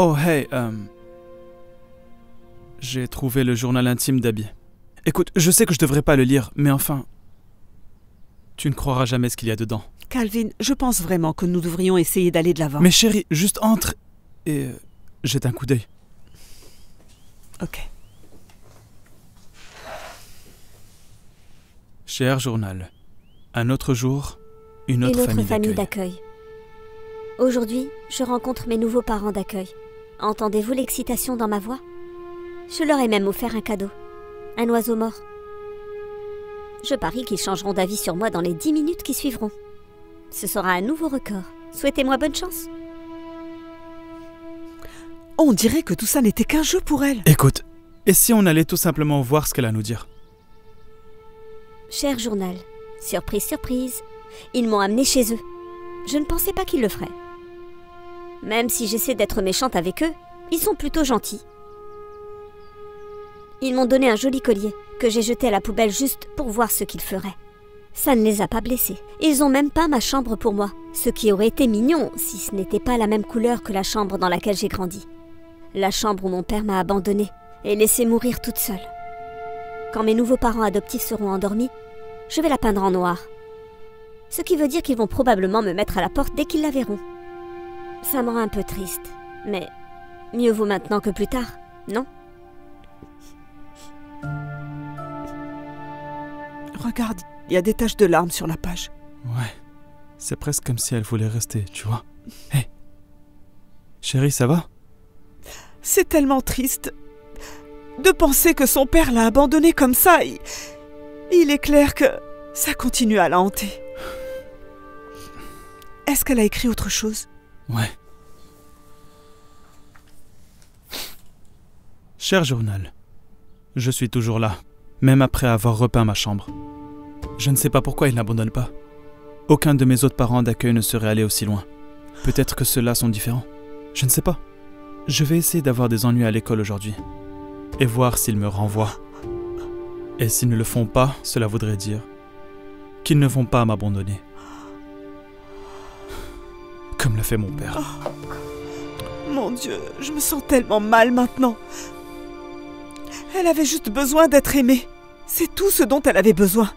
Oh, hey, j'ai trouvé le journal intime d'Abby. Écoute, je sais que je devrais pas le lire, mais enfin... Tu ne croiras jamais ce qu'il y a dedans. Calvin, je pense vraiment que nous devrions essayer d'aller de l'avant. Mais chérie, juste entre et jette un coup d'œil. Ok. Cher journal, un autre jour, une autre famille d'accueil. Aujourd'hui, je rencontre mes nouveaux parents d'accueil. Entendez-vous l'excitation dans ma voix? Je leur ai même offert un cadeau. Un oiseau mort. Je parie qu'ils changeront d'avis sur moi dans les 10 minutes qui suivront. Ce sera un nouveau record. Souhaitez-moi bonne chance. On dirait que tout ça n'était qu'un jeu pour elle. Écoute, et si on allait tout simplement voir ce qu'elle a à nous dire? Cher journal, surprise, surprise, ils m'ont amené chez eux. Je ne pensais pas qu'ils le feraient. Même si j'essaie d'être méchante avec eux, ils sont plutôt gentils. Ils m'ont donné un joli collier que j'ai jeté à la poubelle juste pour voir ce qu'ils feraient. Ça ne les a pas blessés. Ils ont même peint ma chambre pour moi, ce qui aurait été mignon si ce n'était pas la même couleur que la chambre dans laquelle j'ai grandi. La chambre où mon père m'a abandonnée et laissée mourir toute seule. Quand mes nouveaux parents adoptifs seront endormis, je vais la peindre en noir. Ce qui veut dire qu'ils vont probablement me mettre à la porte dès qu'ils la verront. Ça me rend un peu triste, mais mieux vaut maintenant que plus tard, non? Regarde, il y a des taches de larmes sur la page. Ouais, c'est presque comme si elle voulait rester, tu vois. Hé, hey. Chérie, ça va? C'est tellement triste de penser que son père l'a abandonnée comme ça. Il est clair que ça continue à la hanter. Est-ce qu'elle a écrit autre chose? Ouais. Cher journal, je suis toujours là, même après avoir repeint ma chambre. Je ne sais pas pourquoi il n'abandonne pas. Aucun de mes autres parents d'accueil ne serait allé aussi loin. Peut-être que ceux-là sont différents. Je ne sais pas. Je vais essayer d'avoir des ennuis à l'école aujourd'hui. Et voir s'ils me renvoient. Et s'ils ne le font pas, cela voudrait dire qu'ils ne vont pas m'abandonner. Comme l'a fait mon père. Oh, mon Dieu, je me sens tellement mal maintenant. Elle avait juste besoin d'être aimée. C'est tout ce dont elle avait besoin.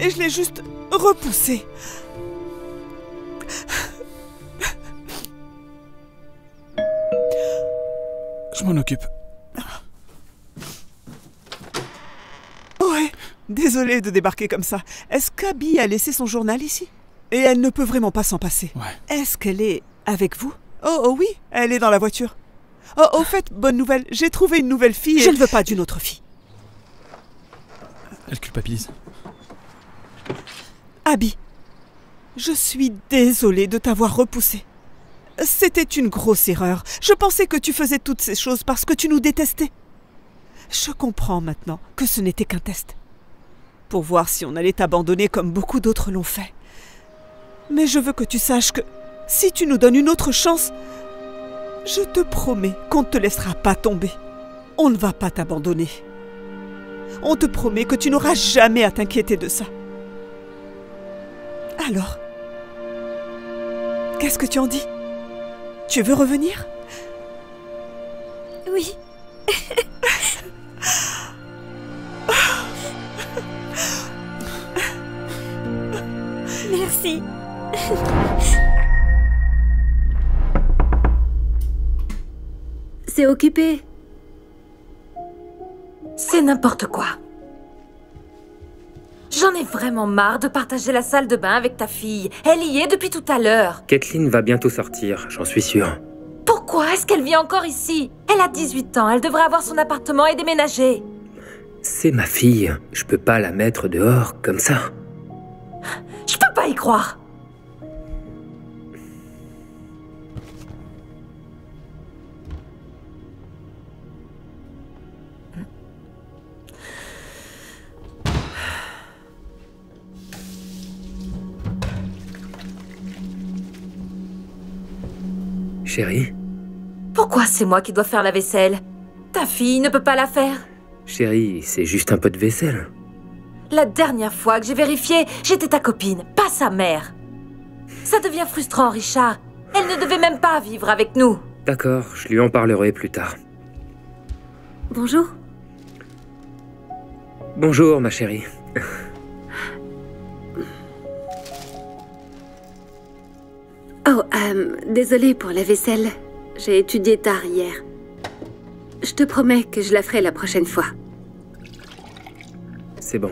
Et je l'ai juste repoussée. Je m'en occupe. Ouais, désolée de débarquer comme ça. Est-ce qu'Abby a laissé son journal ici? Et elle ne peut vraiment pas s'en passer. Ouais. Est-ce qu'elle est avec vous? Oh oui, elle est dans la voiture. Oh, au fait, bonne nouvelle, j'ai trouvé une nouvelle fille et... Je ne veux pas d'une autre fille. Elle culpabilise. Abby, je suis désolée de t'avoir repoussée. C'était une grosse erreur. Je pensais que tu faisais toutes ces choses parce que tu nous détestais. Je comprends maintenant que ce n'était qu'un test. Pour voir si on allait t'abandonner comme beaucoup d'autres l'ont fait. Mais je veux que tu saches que si tu nous donnes une autre chance, je te promets qu'on ne te laissera pas tomber. On ne va pas t'abandonner. On te promet que tu n'auras jamais à t'inquiéter de ça. Alors, qu'est-ce que tu en dis? Tu veux revenir? Oui. Merci. C'est occupé. C'est n'importe quoi. J'en ai vraiment marre de partager la salle de bain avec ta fille. Elle y est depuis tout à l'heure. Kathleen va bientôt sortir, j'en suis sûr. Pourquoi est-ce qu'elle vit encore ici? Elle a 18 ans, elle devrait avoir son appartement et déménager. C'est ma fille, je peux pas la mettre dehors comme ça. Je peux pas y croire. Chérie? Pourquoi c'est moi qui dois faire la vaisselle? Ta fille ne peut pas la faire. Chérie, c'est juste un peu de vaisselle. La dernière fois que j'ai vérifié, j'étais ta copine, pas sa mère. Ça devient frustrant, Richard. Elle ne devait même pas vivre avec nous. D'accord, je lui en parlerai plus tard. Bonjour. Bonjour, ma chérie. Oh, désolée pour la vaisselle. J'ai étudié tard hier. Je te promets que je la ferai la prochaine fois. C'est bon.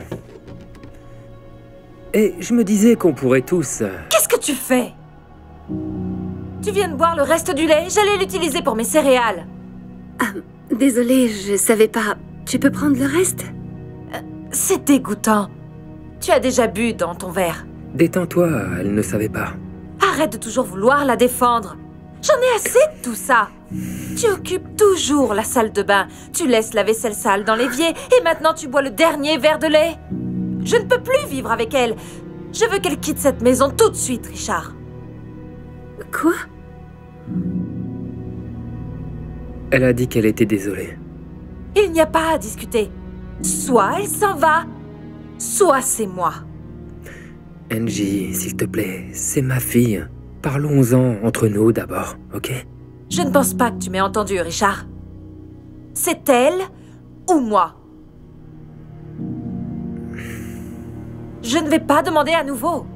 Et je me disais qu'on pourrait tous... Qu'est-ce que tu fais? Tu viens de boire le reste du lait? J'allais l'utiliser pour mes céréales. Désolée, je savais pas. Tu peux prendre le reste? C'est dégoûtant. Tu as déjà bu dans ton verre. Détends-toi, elle ne savait pas. Arrête de toujours vouloir la défendre. J'en ai assez de tout ça. Tu occupes toujours la salle de bain. Tu laisses la vaisselle sale dans l'évier et maintenant tu bois le dernier verre de lait. Je ne peux plus vivre avec elle. Je veux qu'elle quitte cette maison tout de suite, Richard. Quoi? Elle a dit qu'elle était désolée. Il n'y a pas à discuter. Soit elle s'en va, soit c'est moi. Angie, s'il te plaît, c'est ma fille. Parlons-en entre nous d'abord, ok? Je ne pense pas que tu m'aies entendu, Richard. C'est elle ou moi. Je ne vais pas demander à nouveau.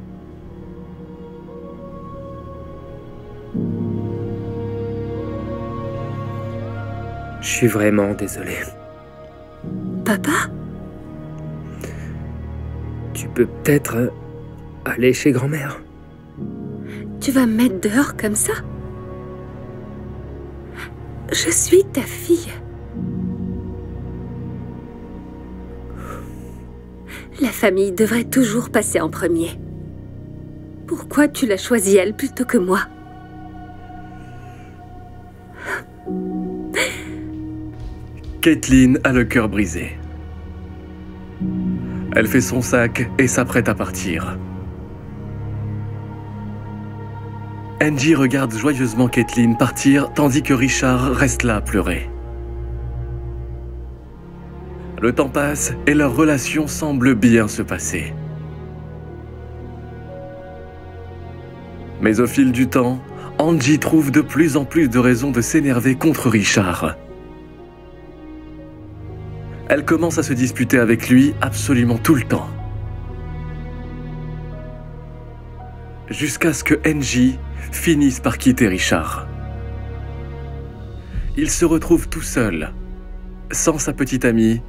Je suis vraiment désolé. Papa? Tu peux peut-être aller chez grand-mère. Tu vas me mettre dehors comme ça? Je suis ta fille. La famille devrait toujours passer en premier. Pourquoi tu l'as choisie elle plutôt que moi? Caitlin a le cœur brisé. Elle fait son sac et s'apprête à partir. Angie regarde joyeusement Caitlin partir tandis que Richard reste là à pleurer. Le temps passe et leur relation semble bien se passer. Mais au fil du temps, Angie trouve de plus en plus de raisons de s'énerver contre Richard. Elle commence à se disputer avec lui absolument tout le temps. Jusqu'à ce que Angie finisse par quitter Richard. Il se retrouve tout seul, sans sa petite amie,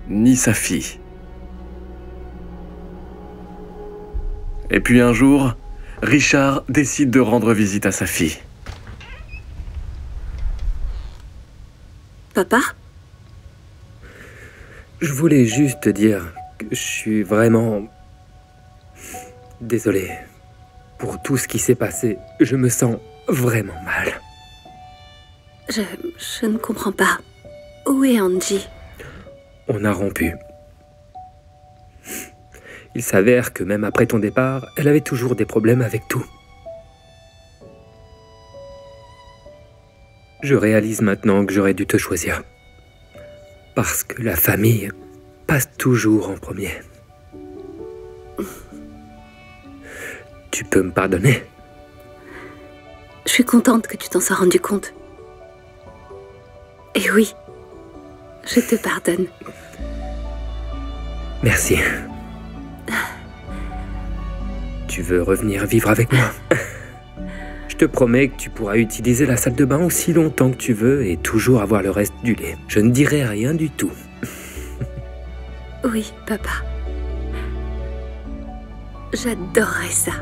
ni sa fille. Et puis un jour, Richard décide de rendre visite à sa fille. Papa? Je voulais juste te dire que je suis vraiment... désolé. Pour tout ce qui s'est passé, je me sens vraiment mal. Je ne comprends pas. Où est Angie? On a rompu. Il s'avère que même après ton départ, elle avait toujours des problèmes avec tout. Je réalise maintenant que j'aurais dû te choisir. Parce que la famille passe toujours en premier. Tu peux me pardonner? Je suis contente que tu t'en sois rendu compte. Et oui, je te pardonne. Merci. Tu veux revenir vivre avec moi? Je te promets que tu pourras utiliser la salle de bain aussi longtemps que tu veux et toujours avoir le reste du lait. Je ne dirai rien du tout. Oui, papa. J'adorerais ça.